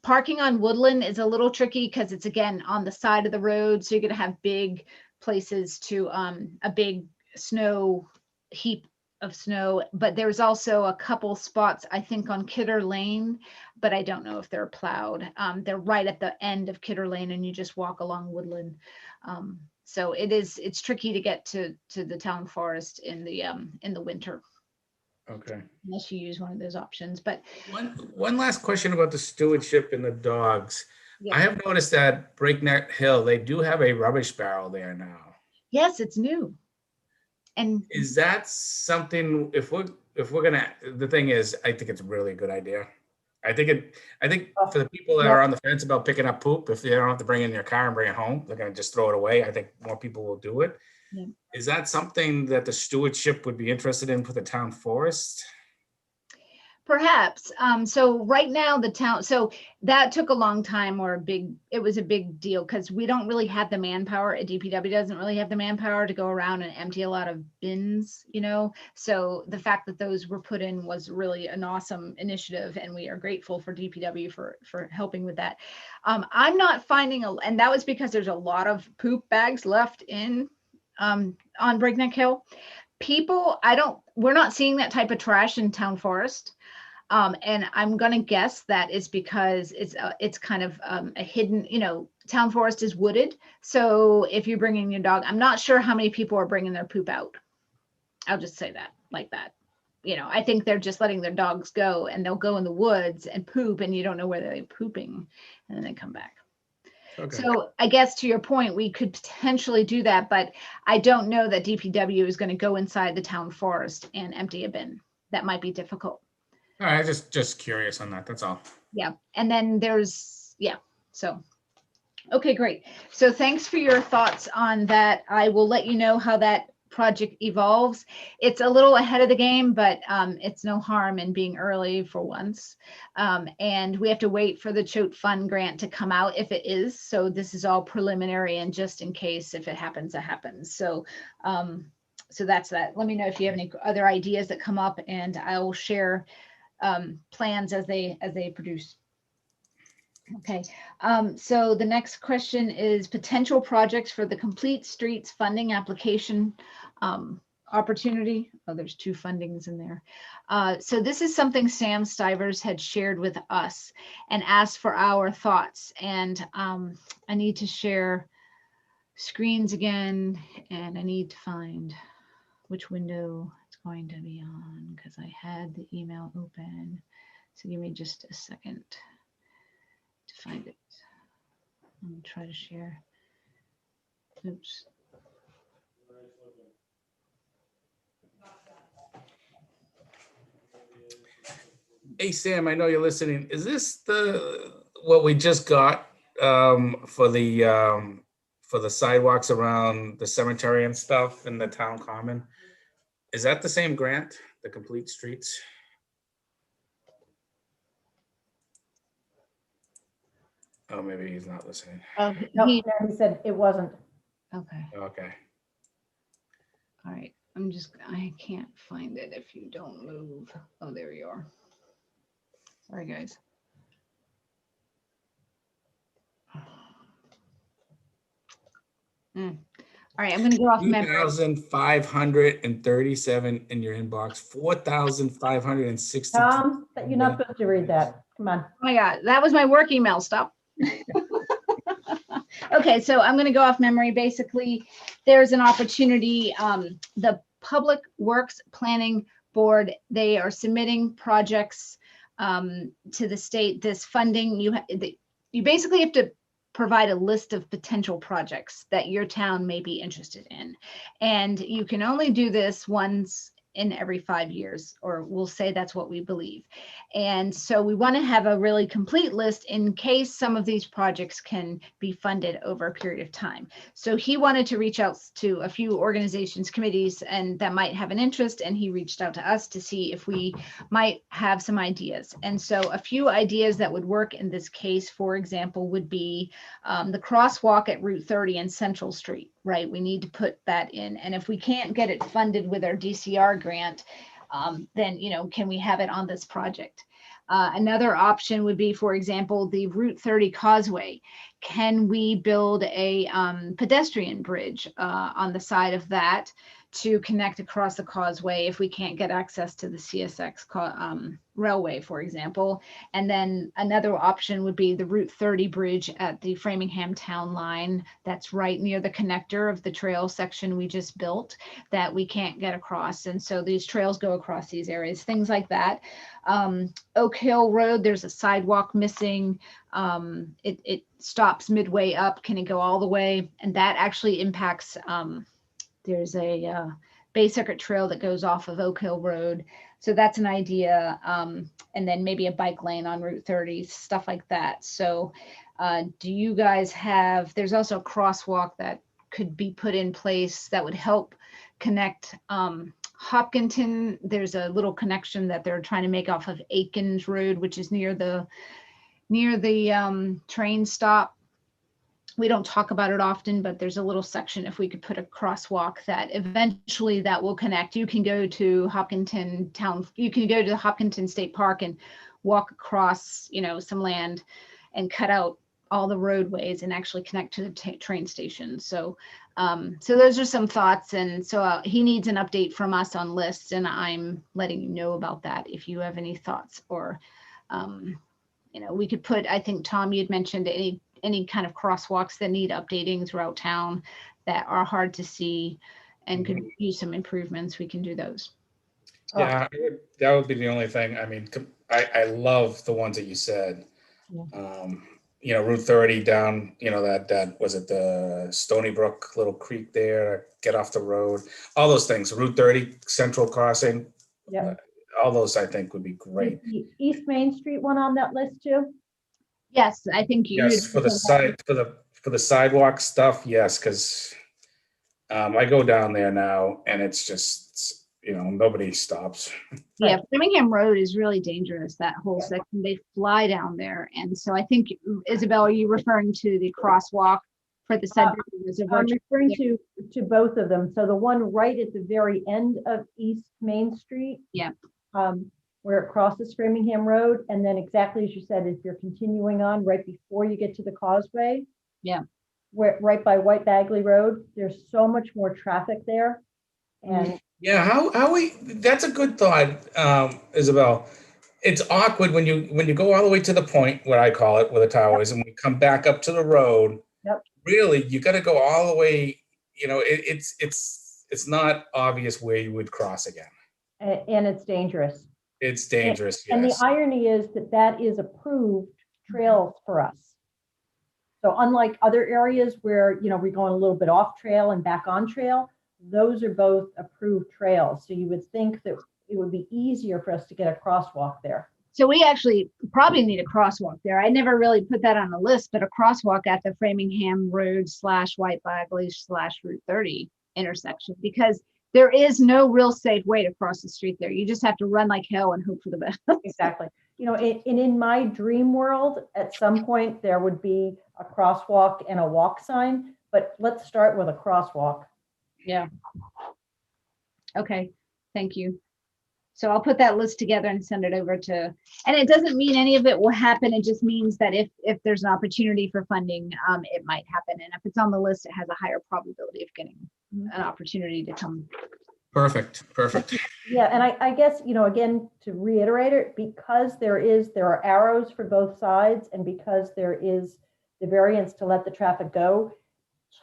parking on Woodland is a little tricky, because it's, again, on the side of the road. So you're going to have big places to a big snow heap of snow. But there's also a couple spots, I think, on Kidder Lane, but I don't know if they're plowed. They're right at the end of Kidder Lane, and you just walk along Woodland. So it's tricky to get to the town forest in the winter, Okay. unless you use one of those options. But One last question about the stewardship and the dogs. yeah. I have noticed that Breakneck Hill, they do have a rubbish barrel there now. Yes, it's new. And Is that something, if we're gonna, the thing is, I think it's really a good idea. I think for the people that are on the fence about picking up poop, if they don't have to bring it in your car and bring it home, they're gonna just throw it away. I think more people will do it. Yeah. Is that something that the stewardship would be interested in for the town forest? perhaps, so right now the town, so that took a long time, or it was a big deal, because we don't really have the manpower. DPW doesn't really have the manpower to go around and empty a lot of bins, you know? So the fact that those were put in was really an awesome initiative, and we are grateful for DPW for helping with that. I'm not finding and that was because there's a lot of poop bags left in on Breakneck Hill. We're not seeing that type of trash in town forest. And I'm going to guess that is because it's kind of a hidden, you know, town forest is wooded. So if you're bringing your dog, I'm not sure how many people are bringing their poop out. I'll just say that like that. You know, I think they're just letting their dogs go, and they'll go in the woods and poop, and you don't know where they're pooping, and then they come back. Okay. So I guess to your point, we could potentially do that, but I don't know that DPW is going to go inside the town forest and empty a bin. That might be difficult. All right, just curious on that. That's all. Yeah. And then so, okay, great. So thanks for your thoughts on that. I will let you know how that project evolves. It's a little ahead of the game, but it's no harm in being early for once. And we have to wait for the Choate Fund grant to come out if it is. So this is all preliminary, and just in case, if it happens, it happens. So so that's that. Let me know if you have any other ideas that come up, and I will share plans as they produce. Okay, so the next question is potential projects for the Complete Streets funding application opportunity. Oh, there's 2 fundings in there. So this is something Sam Stivers had shared with us and asked for our thoughts. And I need to share screens again, and I need to find which window it's going to be on, because I had the email open. So give me just a second to find it. Let me try to share. Oops. Hey, Sam, I know you're listening. Is this what we just got for the sidewalks around the cemetery and stuff in the town common? Is that the same grant, the Complete Streets? Oh, maybe he's not listening. Oh, No, he, he said it wasn't. okay. Okay. All right. I can't find it if you don't move. Oh, there you are. Sorry, guys. All right, I'm going to go off memory. 2,537 in your inbox, 4,560. Tom, you're not supposed to read that. Come on. Oh my God, that was my work email. Stop. Okay, so I'm going to go off memory. Basically, there's an opportunity. The Public Works Planning Board, they are submitting projects to the state. This funding, you basically have to provide a list of potential projects that your town may be interested in. And you can only do this once in every 5 years, or we'll say that's what we believe. And so we want to have a really complete list in case some of these projects can be funded over a period of time. So he wanted to reach out to a few organizations, committees, and that might have an interest. And he reached out to us to see if we might have some ideas. And so a few ideas that would work in this case, for example, would be the crosswalk at Route 30 and Central Street, right? We need to put that in. And if we can't get it funded with our DCR grant, then, can we have it on this project? Another option would be, for example, the Route 30 Causeway. Can we build a pedestrian bridge on the side of that to connect across the causeway if we can't get access to the CSX railway, for example? And then another option would be the Route 30 bridge at the Framingham Town Line. That's right near the connector of the trail section we just built that we can't get across. And so these trails go across these areas, things like that. Oak Hill Road, there's a sidewalk missing. It stops midway up. Can it go all the way? And that actually impacts, there's a Bay Circuit Trail that goes off of Oak Hill Road. So that's an idea. And then maybe a bike lane on Route 30, stuff like that. So do you guys have, there's also a crosswalk that could be put in place that would help connect Hopkinton. There's a little connection that they're trying to make off of Aikens Road, which is near the train stop. We don't talk about it often, but there's a little section, if we could put a crosswalk that eventually that will connect. You can go to Hopkinton Town, you can go to the Hopkinton State Park and walk across, some land and cut out all the roadways and actually connect to the train station. So, so those are some thoughts. And so he needs an update from us on lists, and I'm letting you know about that if you have any thoughts or, we could put, I think, Tom, you'd mentioned any kind of crosswalks that need updating throughout town that are hard to see and could use some improvements. We can do those. Yeah, that would be the only thing. I mean, I love the ones that you said. Route 30 down, that was it the Stony Brook little creek there, get off the road, all those things. Route 30 Central Crossing. Yeah. All those I think would be great. Is the East Main Street one on that list too? Yes, I think you. Yes, for the sidewalk stuff, yes, because I go down there now and it's just, nobody stops. Yeah, Framingham Road is really dangerous, that whole section. They fly down there. And so I think, Isabel, are you referring to the crosswalk for the Sudbury Reservoir? I'm referring to both of them. So the one right at the very end of East Main Street. Yeah. Where it crosses Framingham Road. And then exactly as you said, if you're continuing on right before you get to the causeway. Yeah. Where right by White Bagley Road, there's so much more traffic there. And yeah, how that's a good thought, Isabel. It's awkward when you go all the way to the point, what I call it, where the tower is, and we come back up to the road. Yep. Really, you got to go all the way. It's not obvious where you would cross again. and it's dangerous. It's dangerous, And the yes. irony is that that is approved trails for us. So unlike other areas where, we're going a little bit off trail and back on trail, those are both approved trails. So you would think that it would be easier for us to get a crosswalk there. So we actually probably need a crosswalk there. I never really put that on the list, but a crosswalk at the Framingham Road / White Bagley / Route 30 intersection, because there is no real safe way to cross the street there. You just have to run like hell and hope for the best. Exactly. In my dream world, at some point, there would be a crosswalk and a walk sign, but let's start with a crosswalk. Yeah. Okay, thank you. So I'll put that list together and send it over to, and it doesn't mean any of it will happen. It just means that if there's an opportunity for funding, it might happen. And if it's on the list, it has a higher probability of getting an opportunity to come. Perfect. Yeah, and I guess, again, to reiterate it, because there are arrows for both sides, and because there is the variance to let the traffic go,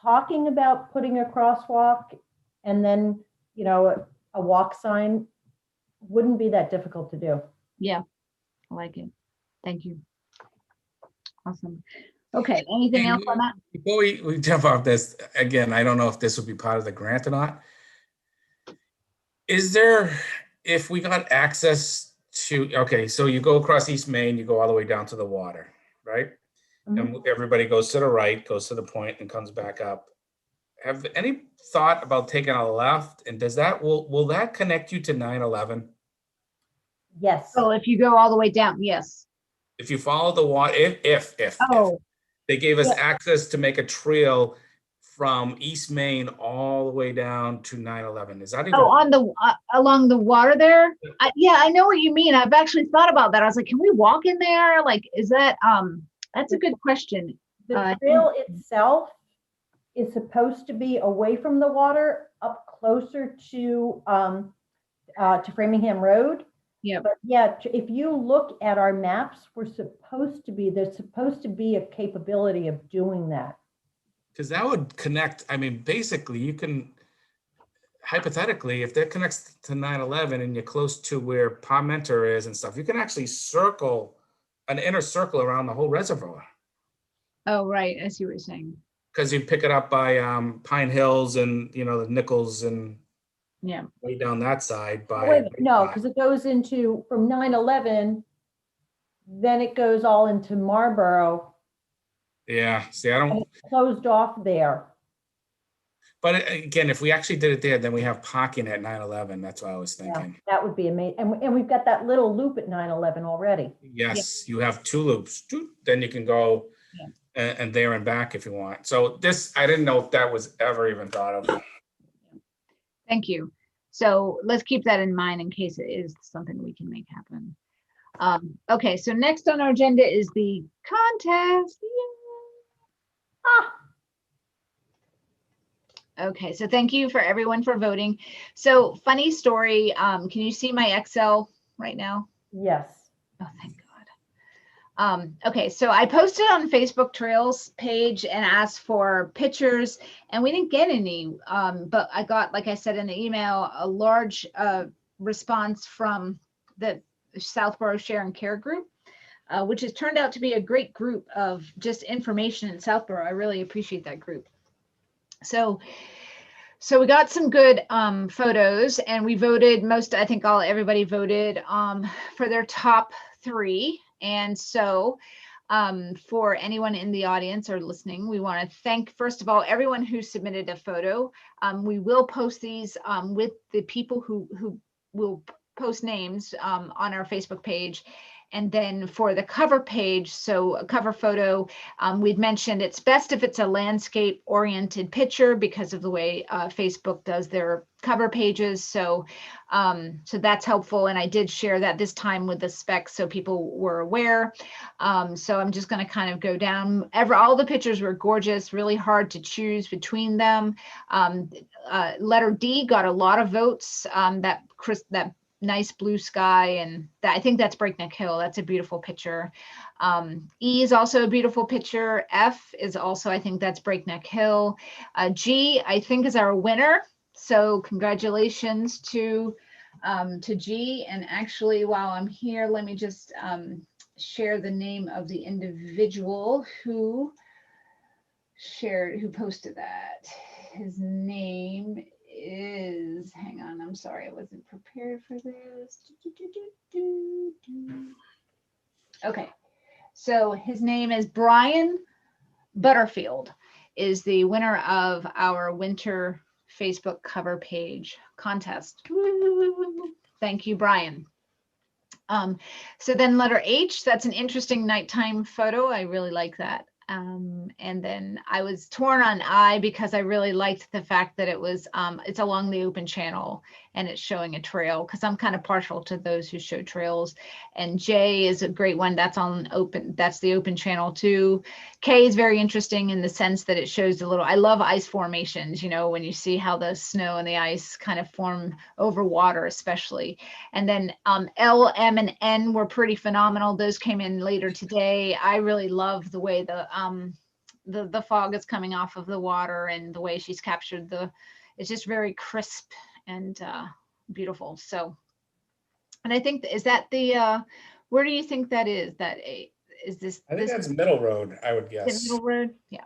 talking about putting a crosswalk and then, a walk sign wouldn't be that difficult to do. Yeah, I like it. Thank you. Awesome. Okay, anything else on that? Before we jump off this, again, I don't know if this would be part of the grant or not. Is there, if we got access to, okay, so you go across East Main, you go all the way down to the water, right? And everybody goes to the right, goes to the point and comes back up. Have any thought about taking a left? And will that connect you to 9/11? Yes. So if you go all the way down, yes. If you follow the water, if Oh, they gave us Yeah. access to make a trail from East Main all the way down to 9/11. Is that even? on the along the water there. Yeah, I know what you mean. I've actually thought about that. I was like, can we walk in there? Like, is that that's a good question. The trail itself is supposed to be away from the water, up closer to Framingham Road. Yeah. But yeah, if you look at our maps, there's supposed to be a capability of doing that. Because that would connect, I mean, basically you can, hypothetically, if that connects to 9/11 and you're close to where Parmenter is and stuff, you can actually circle an inner circle around the whole reservoir. Oh, right. I see what you're saying. Because you pick it up by Pine Hills and, the Nichols and Yeah. way down that side by. Wait, no, because it goes into, from 9/11, then it goes all into Marlboro, Yeah, see, I and don't, it's closed off there. but again, if we actually did it there, then we have parking at 9/11. That's what I was Yeah, thinking. that would be amazing. And we've got that little loop at 9/11 already. Yes, you have two loops, then you can go and there and back if you want. So this, I didn't know if that was ever even thought of. Thank you. So let's keep that in mind in case it is something we can make happen. Okay, so next on our agenda is the contest. Okay, so thank you for everyone for voting. So funny story, can you see my Excel right now? Yes. Oh, thank God. Okay, so I posted on Facebook Trails page and asked for pictures, and we didn't get any, but I got, like I said in the email, a large response from the Southborough Share and Care group, which has turned out to be a great group of just information in Southborough. I really appreciate that group. So we got some good photos, and we voted I think everybody voted for their top 3. And so for anyone in the audience or listening, we want to thank, first of all, everyone who submitted a photo. We will post these with the people who will post names on our Facebook page. And then for the cover page, so a cover photo, we'd mentioned it's best if it's a landscape oriented picture because of the way Facebook does their cover pages. So that's helpful. And I did share that this time with the specs so people were aware. So I'm just going to kind of go down. All the pictures were gorgeous, really hard to choose between them. Letter D got a lot of votes. That nice blue sky, and I think that's Breakneck Hill. That's a beautiful picture. E is also a beautiful picture. F is also, I think that's Breakneck Hill. G, I think, is our winner. So congratulations to to G. And actually, while I'm here, let me just share the name of the individual who posted that. His name is, hang on, I'm sorry, I wasn't prepared for this. Okay, so his name is Brian Butterfield, is the winner of our winter Facebook cover page contest. Woo! Thank you, Brian. So then letter H, that's an interesting nighttime photo. I really like that. And then I was torn on I because I really liked the fact that it was, it's along the open channel and it's showing a trail, because I'm kind of partial to those who show trails. And J is a great one. That's on open, that's the open channel too. K is very interesting in the sense that it shows a little, I love ice formations, you know, when you see how the snow and the ice kind of form over water, especially. And then L, M, and N were pretty phenomenal. Those came in later today. I really love the way the fog is coming off of the water and the way she's captured it's just very crisp and beautiful. So, and I think, is that the, where do you think that is? Is this? I think that's Middle Road, I would guess. Middle Road? Yeah.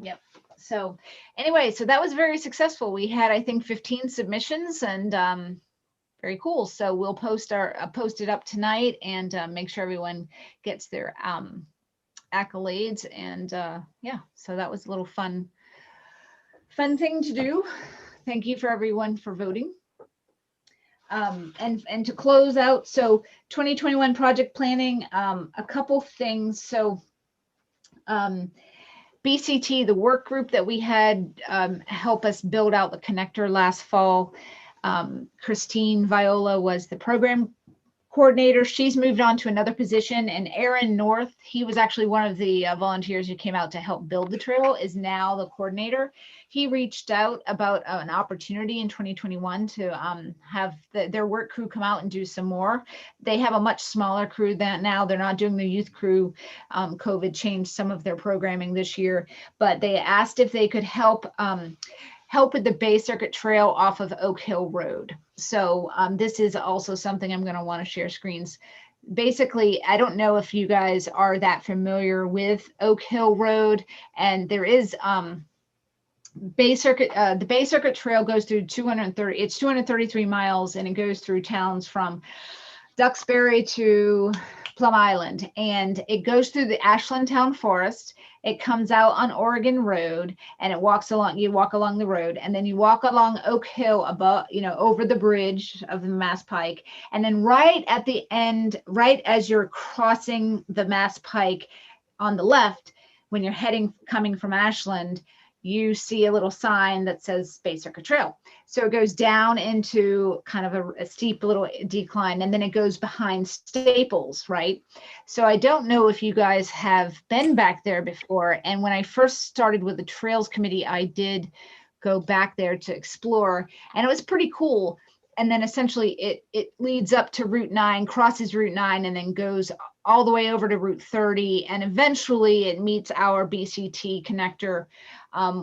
Yep. So anyway, so that was very successful. We had, I think, 15 submissions, and very cool. So we'll post it up tonight and make sure everyone gets their accolades. And yeah, so that was a little fun thing to do. Thank you for everyone for voting. And to close out, so 2021 project planning, a couple things. So BCT, the work group that we had help us build out the connector last fall, Christine Viola was the program coordinator. She's moved on to another position, and Aaron North, he was actually one of the volunteers who came out to help build the trail, is now the coordinator. He reached out about an opportunity in 2021 to have their work crew come out and do some more. They have a much smaller crew than now. They're not doing the youth crew. COVID changed some of their programming this year, but they asked if they could help with the Bay Circuit Trail off of Oak Hill Road. So this is also something I'm going to want to share screens. Basically, I don't know if you guys are that familiar with Oak Hill Road, and there is Bay Circuit. The Bay Circuit Trail goes through 233 miles, and it goes through towns from Duxbury to Plum Island, and it goes through the Ashland Town Forest. It comes out on Oregon Road, and you walk along the road, and then you walk along Oak Hill above, over the bridge of the Mass Pike. And then right at the end, right as you're crossing the Mass Pike on the left, when you're coming from Ashland, you see a little sign that says Bay Circuit Trail. So it goes down into kind of a steep little decline, and then it goes behind Staples, right? So I don't know if you guys have been back there before. And when I first started with the Trails Committee, I did go back there to explore, and it was pretty cool. And then essentially it leads up to Route 9, crosses Route 9, and then goes all the way over to Route 30. And eventually it meets our BCT connector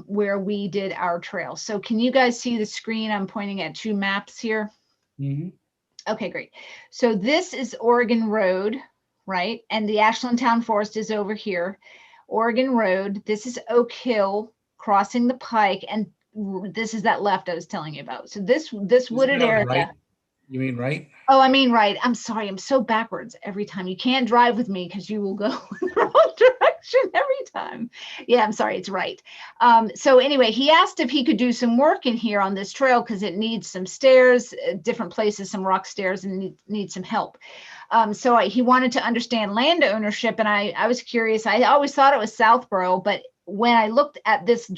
where we did our trail. So can you guys see the screen? I'm pointing at two maps here. Mhm. Okay, great. So this is Oregon Road, right? And the Ashland Town Forest is over here. Oregon Road, this is Oak Hill crossing the Pike, and this is that left I was telling you about. So this wooded area. Right? You mean right? Oh, I mean right. I'm sorry. I'm so backwards every time. You can't drive with me because you will go in the wrong direction every time. Yeah, I'm sorry. It's right. So anyway, he asked if he could do some work in here on this trail because it needs some stairs, different places, some rock stairs, and needs some help. So he wanted to understand land ownership, and I was curious. I always thought it was Southborough, but when I looked at this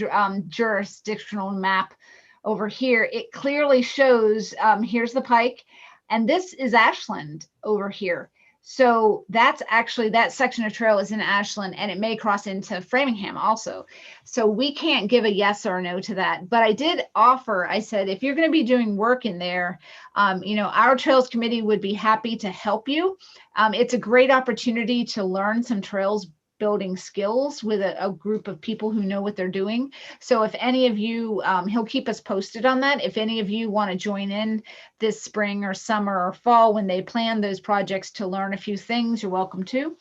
jurisdictional map over here, it clearly shows, here's the Pike, and this is Ashland over here. So that's actually, that section of trail is in Ashland, and it may cross into Framingham also. So we can't give a yes or a no to that. But I did offer, I said, if you're going to be doing work in there, our Trails Committee would be happy to help you. It's a great opportunity to learn some trails building skills with a group of people who know what they're doing. So if any of you, he'll keep us posted on that. If any of you want to join in this spring or summer or fall when they plan those projects to learn a few things, you're welcome to.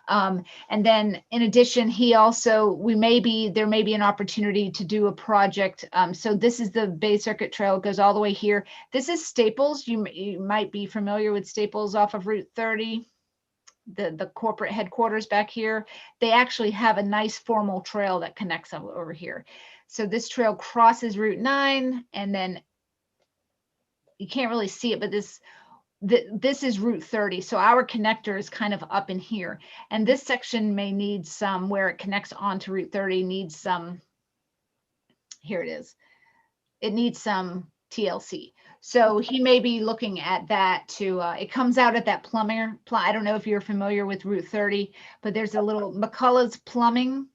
And then in addition, there may be an opportunity to do a project. So this is the Bay Circuit Trail. It goes all the way here. This is Staples. You might be familiar with Staples off of Route 30, the corporate headquarters back here. They actually have a nice formal trail that connects over here. So this trail crosses Route 9, and then you can't really see it, but this is Route 30. So our connector is kind of up in here. And this section may need some, where it connects onto Route 30, needs some, here it is. It needs some TLC. So he may be looking at that to, it comes out at that I don't know if you're familiar with Route 30, but there's a little McCullough's Plumbing.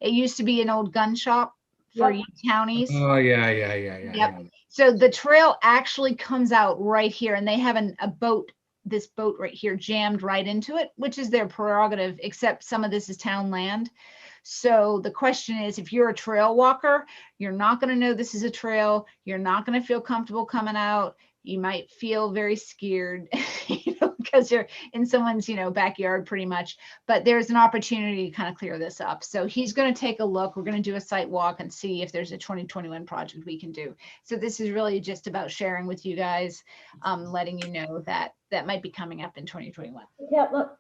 It used to be an old gun shop for Yep. counties. Oh, yeah. Yep. So the trail actually comes out right here, and they have this boat right here jammed right into it, which is their prerogative, except some of this is town land. So the question is, if you're a trail walker, you're not going to know this is a trail. You're not going to feel comfortable coming out. You might feel very scared, because you're in someone's, backyard pretty much, but there's an opportunity to kind of clear this up. So he's going to take a look. We're going to do a site walk and see if there's a 2021 project we can do. So this is really just about sharing with you guys, letting you know that might be coming up in 2021. Yeah, look,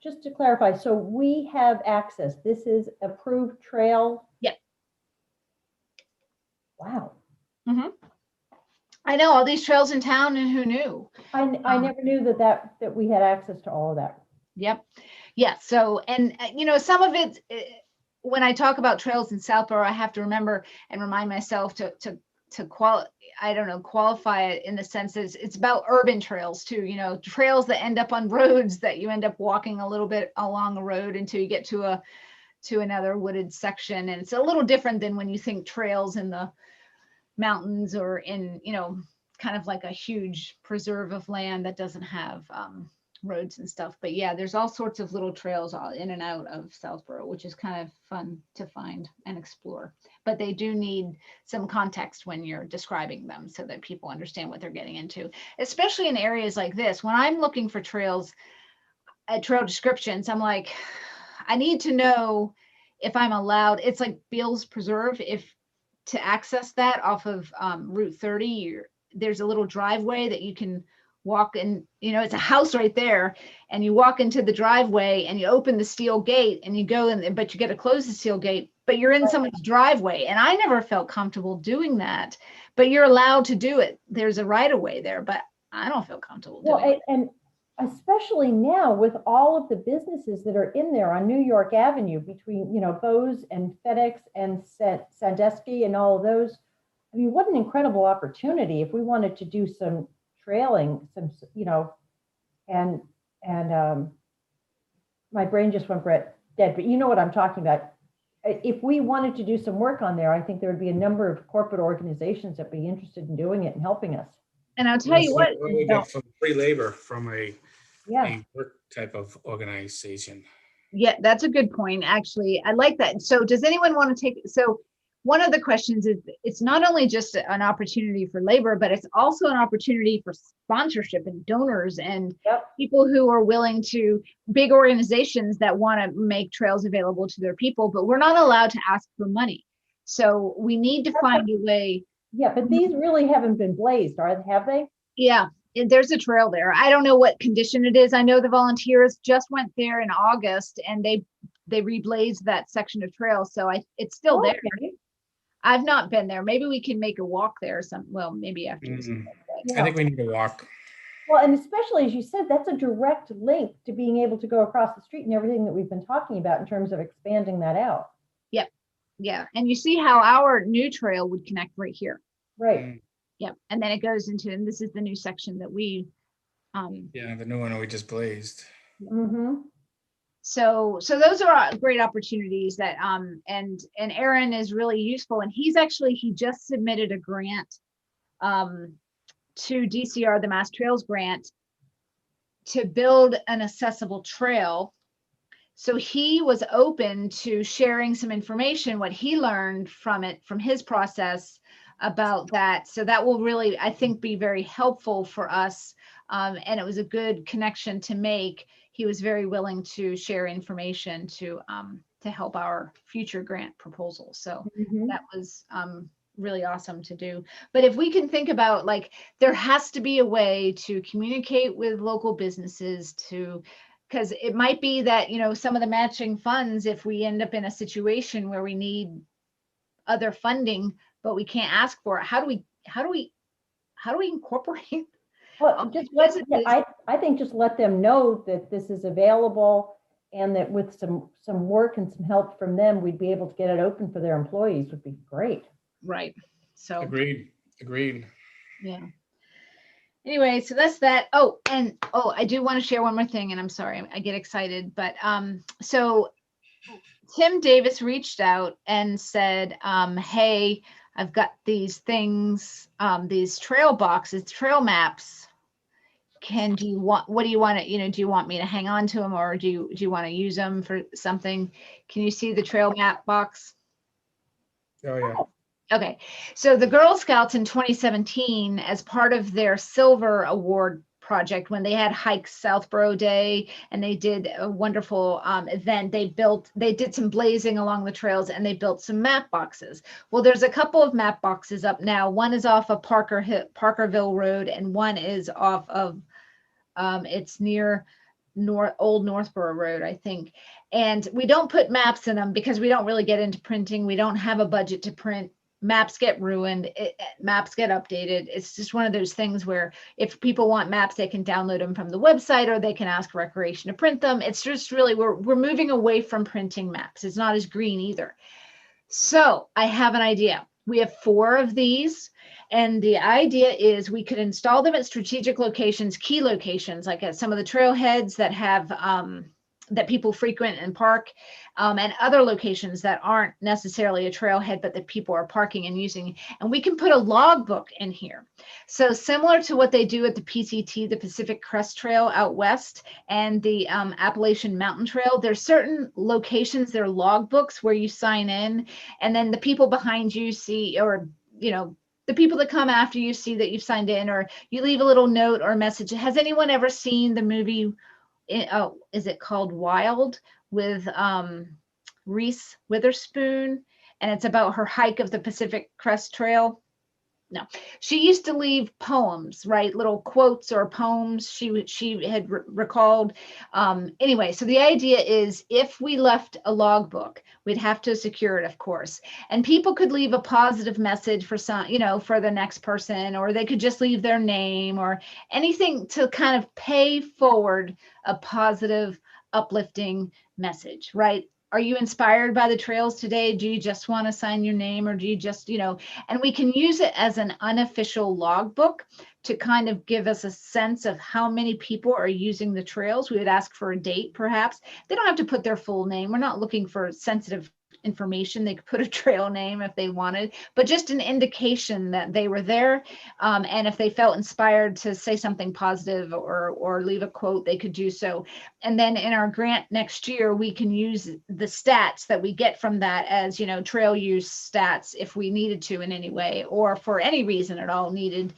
just to clarify, so we have access. This is approved trail? Yep. Wow. I know all these trails in town, and who knew? I never knew that we had access to all of that. Yep. Yeah. So, and some of it, when I talk about trails in Southborough, I have to remember and remind myself to qualify it in the sense that it's about urban trails too, trails that end up on roads that you end up walking a little bit along a road until you get to another wooded section. And it's a little different than when you think trails in the mountains or in, kind of like a huge preserve of land that doesn't have roads and stuff. But yeah, there's all sorts of little trails all in and out of Southborough, which is kind of fun to find and explore. But they do need some context when you're describing them so that people understand what they're getting into, especially in areas like this. When I'm looking for trails, trail descriptions, I'm like, I need to know if I'm allowed. It's like Beals Preserve. To access that off of Route 30, there's a little driveway that you can walk in, it's a house right there, and you walk into the driveway and you open the steel gate and you go in, but you got to close the steel gate, but you're in someone's driveway. And I never felt comfortable doing that, but you're allowed to do it. There's a right of way there, but I don't feel comfortable doing it. And especially now with all of the businesses that are in there on New York Avenue between, Bose and FedEx and Sandusky and all of those. I mean, what an incredible opportunity if we wanted to do some trailing, and my brain just went dead, but you know what I'm talking about. If we wanted to do some work on there, I think there would be a number of corporate organizations that would be interested in doing it and helping us. And I'll tell you what, we get some free labor from a Yeah. work type of organization. yeah, that's a good point. Actually, I like that. So does anyone want to so one of the questions is, it's not only just an opportunity for labor, but it's also an opportunity for sponsorship and donors and people who are willing to, big organizations that want to make trails available to their people, but we're not allowed to ask for money. So we need to find a way. Yeah, but these really haven't been blazed, have they? Yeah, there's a trail there. I don't know what condition it is. I know the volunteers just went there in August and they reblazed that section of trail. So it's still there. I've not been there. Maybe we can make a walk there maybe after this. I think we need to walk. Well, and especially as you said, that's a direct link to being able to go across the street and everything that we've been talking about in terms of expanding that out. Yep. Yeah. And you see how our new trail would connect right here. Right. Yep. And then it goes into, and this is the new section that we. Yeah, the new one we just blazed. Mm-hmm. So those are great opportunities that, and Aaron is really useful. And he just submitted a grant to DCR, the Mass Trails grant, to build an accessible trail So he was open to sharing some information, what he learned from it, from his process about that. So that will really, I think, be very helpful for us. And it was a good connection to make. He was very willing to share information to help our future grant proposal. So Mhm. that was really awesome to do. But if we can think about, like, there has to be a way to communicate with local businesses to, because it might be that, you know, some of the matching funds, if we end up in a situation where we need other funding, but we can't ask for it, how do we incorporate? Well, just let, yeah, businesses? I think just let them know that this is available and that with some work and some help from them, we'd be able to get it open for their employees would be great. Right. So, Agreed. yeah. Anyway, so that's that. Oh, and I do want to share one more thing, and I'm sorry, I get excited, but so Tim Davis reached out and said, hey, I've got these things, these trail boxes, trail maps. What do you want to, do you want me to hang on to them, or do you want to use them for something? Can you see the trail map box? Oh, yeah. Okay, so the Girl Scouts in 2017, as part of their Silver Award project, when they had Hike Southborough Day and they did a wonderful event, they did some blazing along the trails and they built some map boxes. Well, there's a couple of map boxes up now. One is off of Parkerville Road, and one is off of it's near Old Northborough Road, I think. And we don't put maps in them because we don't really get into printing. We don't have a budget to print. Maps get ruined, maps get updated. It's just one of those things where if people want maps, they can download them from the website or they can ask Recreation to print them. It's just really, we're moving away from printing maps. It's not as green either. So I have an idea. We have 4 of these, and the idea is we could install them at strategic locations, key locations, like at some of the trailheads that have that people frequent and park, and other locations that aren't necessarily a trailhead, but that people are parking and using. And we can put a logbook in here. So similar to what they do at the PCT, the Pacific Crest Trail out west, and the Appalachian Mountain Trail, there's certain locations, there are logbooks where you sign in, and then the people behind you see, or, the people that come after you see that you've signed in, or you leave a little note or message. Has anyone ever seen the movie, is it called Wild, with Reese Witherspoon? And it's about her hike of the Pacific Crest Trail. No, she used to leave poems, right? Little quotes or poems she had recalled. Anyway, so the idea is if we left a logbook, we'd have to secure it, of course. And people could leave a positive message for some, for the next person, or they could just leave their name or anything to kind of pay forward a positive, uplifting message, right? Are you inspired by the trails today? Do you just want to sign your name, or do you just, and we can use it as an unofficial logbook to kind of give us a sense of how many people are using the trails. We would ask for a date, perhaps. They don't have to put their full name. We're not looking for sensitive information. They could put a trail name if they wanted, but just an indication that they were there. And if they felt inspired to say something positive or leave a quote, they could do so. And then in our grant next year, we can use the stats that we get from that as, trail use stats if we needed to in any way, or for any reason at all needed,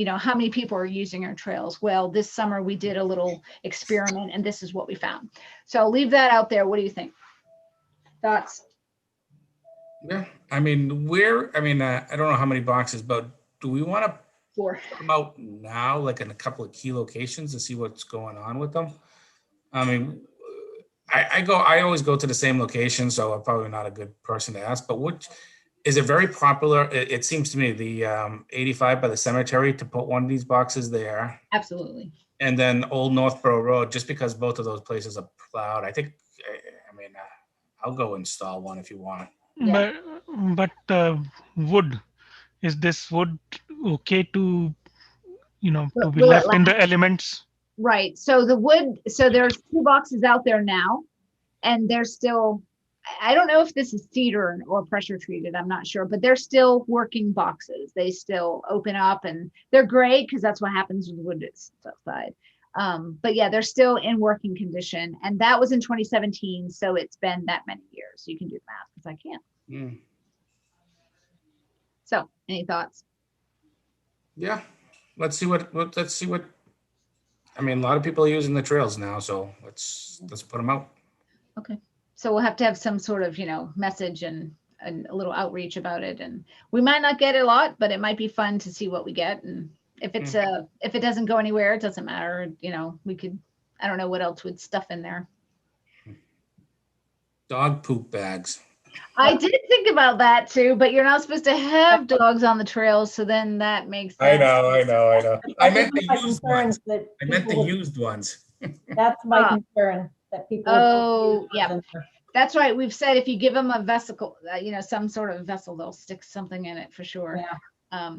how many people are using our trails. Well, this summer we did a little experiment and this is what we found. So I'll leave that out there. What do you think? Thoughts? Yeah, I mean, I don't know how many boxes, but do we want to 4. put them out now, like in a couple of key locations, to see what's going on with them? I mean, I always go to the same location, so I'm probably not a good person to ask, but which is it very popular? It seems to me the 85 by the cemetery, to put one of these boxes there. Absolutely. And then Old Northborough Road, just because both of those places are plowed. I'll go install one if you want. Yeah. But wood, is this wood okay to, to be Will it left in the elements? Right. So the wood, so there's 2 boxes out there now, and they're still, I don't know if this is cedar or pressure treated, I'm not sure, but they're still working boxes. They still open up and they're great because that's what happens with wood outside. But yeah, they're still in working condition, and that was in 2017. So it's been that many years. You can do the math because I can't. Mm, So any thoughts? Yeah, let's see what, I mean, a lot of people are using the trails now, so let's put them out. Okay. So we'll have to have some sort of, message and a little outreach about it. And we might not get a lot, but it might be fun to see what we get. And if it's if it doesn't go anywhere, it doesn't matter. We could, I don't know what else would stuff in there. Dog poop bags. I did think about that too, but you're not supposed to have dogs on the trails. So then that makes I sense. know. I meant One the of my used concerns ones. that I meant the people would- used ones. That's my Ah. concern, that people. Oh, yeah. That's right. We've said if you give them a vesicle, some sort of vessel, they'll stick something in it for sure. Yeah.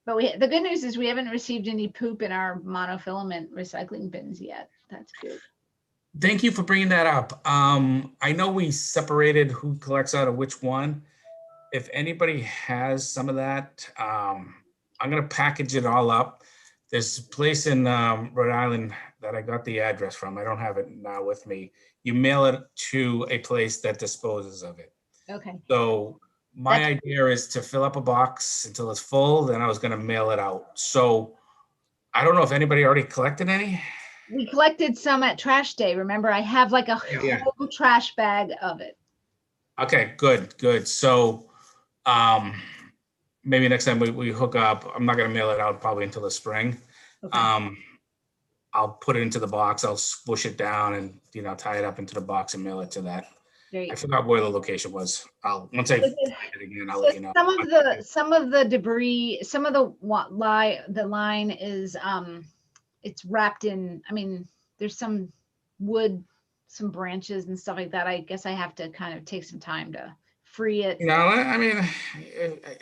But the good news is we haven't received any poop in our monofilament recycling bins yet. That's good. Thank you for bringing that up. I know we separated who collects out of which one. If anybody has some of that, I'm gonna package it all up. There's a place in Rhode Island that I got the address from. I don't have it now with me. You mail it to a place that disposes of it. Okay. So my That's- idea is to fill up a box until it's full, then I was gonna mail it out. So I don't know if anybody already collected any. We collected some at trash day. Remember, I have like a Yeah. whole trash bag of it. Okay, good. So maybe next time we hook up, I'm not gonna mail it out probably until the spring. Okay. I'll put it into the box, I'll swoosh it down and, tie it up into the box and mail it to that. Great. I forgot where the location was. Once I So find it again, I'll So let you know. some of the debris, some of the line is it's wrapped in, there's some wood, some branches and stuff like that. I guess I have to kind of take some time to free it. I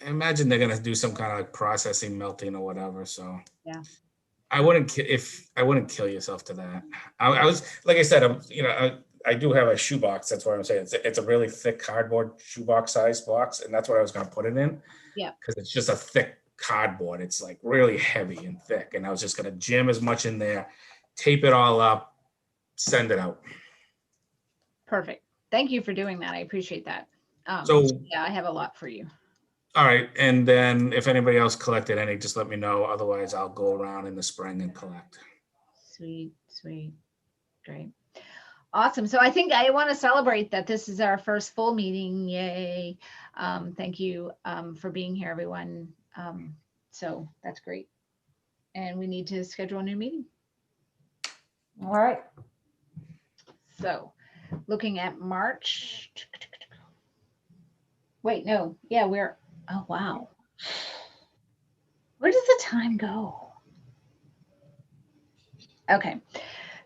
imagine they're gonna do some kind of like processing, melting or whatever, so. Yeah. I wouldn't kill yourself to that. I was, like I said, I do have a shoebox. That's what I'm saying. It's a really thick cardboard shoebox size box, and that's what I was gonna put it in. Yeah. Because it's just a thick cardboard. It's like really heavy and thick, and I was just gonna jam as much in there, tape it all up, send it out. Perfect. Thank you for doing that. I appreciate that. So, Yeah, I have a lot for you. all right, and then if anybody else collected any, just let me know. Otherwise, I'll go around in the spring and collect. Sweet. Great. Awesome. So I think I want to celebrate that this is our first full meeting. Yay. Thank you for being here, everyone. So that's great. And we need to schedule a new meeting. All right. So looking at March. Wait, no. Yeah, oh, wow. Where does the time go? Okay.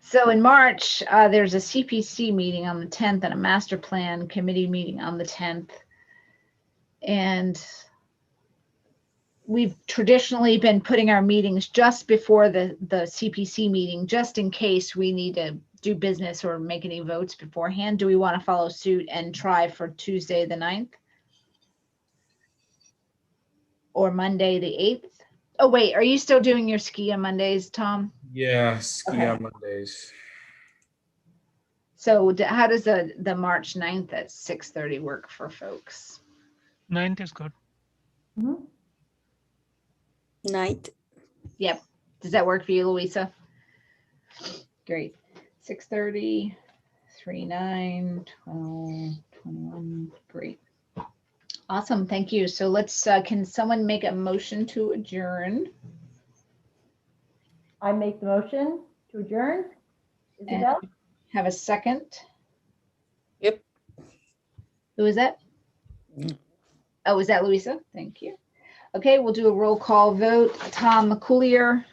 So in March, there's a CPC meeting on the 10th and a master plan committee meeting on the 10th. And we've traditionally been putting our meetings just before the CPC meeting, just in case we need to do business or make any votes beforehand. Do we want to follow suit and try for Tuesday, the 9th? Or Monday, the 8th? Oh, wait, are you still doing your ski on Mondays, Tom? Yeah, ski Okay. on Mondays. So how does the March 9th at 6:30 work for folks? 9th is good. Mhm. Night. Yep. Does that work for you, Louisa? Great. 6:30, 3, 9, 12, 21. Great. Awesome. Thank you. So let's, can someone make a motion to adjourn? I make the motion to adjourn. Isabel? Have a second? Yep. Who is that? Oh, was that Louisa? Thank you. Okay, we'll do a roll call vote. Tom McCoolier,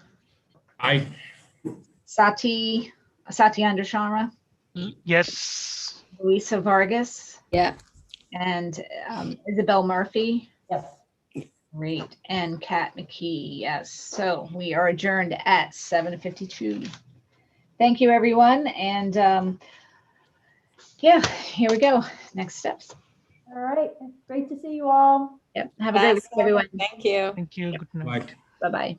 Satya Andrusharma, Yes. Louisa Vargas, Yeah. and Isabel Murphy. Yes. Great. And Kat McKee. Yes. So we are adjourned at 7:52. Thank you, everyone. And yeah, here we go. Next steps. All right. Great to see you all. Yep. Have a great week, everyone. Thank you. Thank you. Good night. Mike. Bye-bye.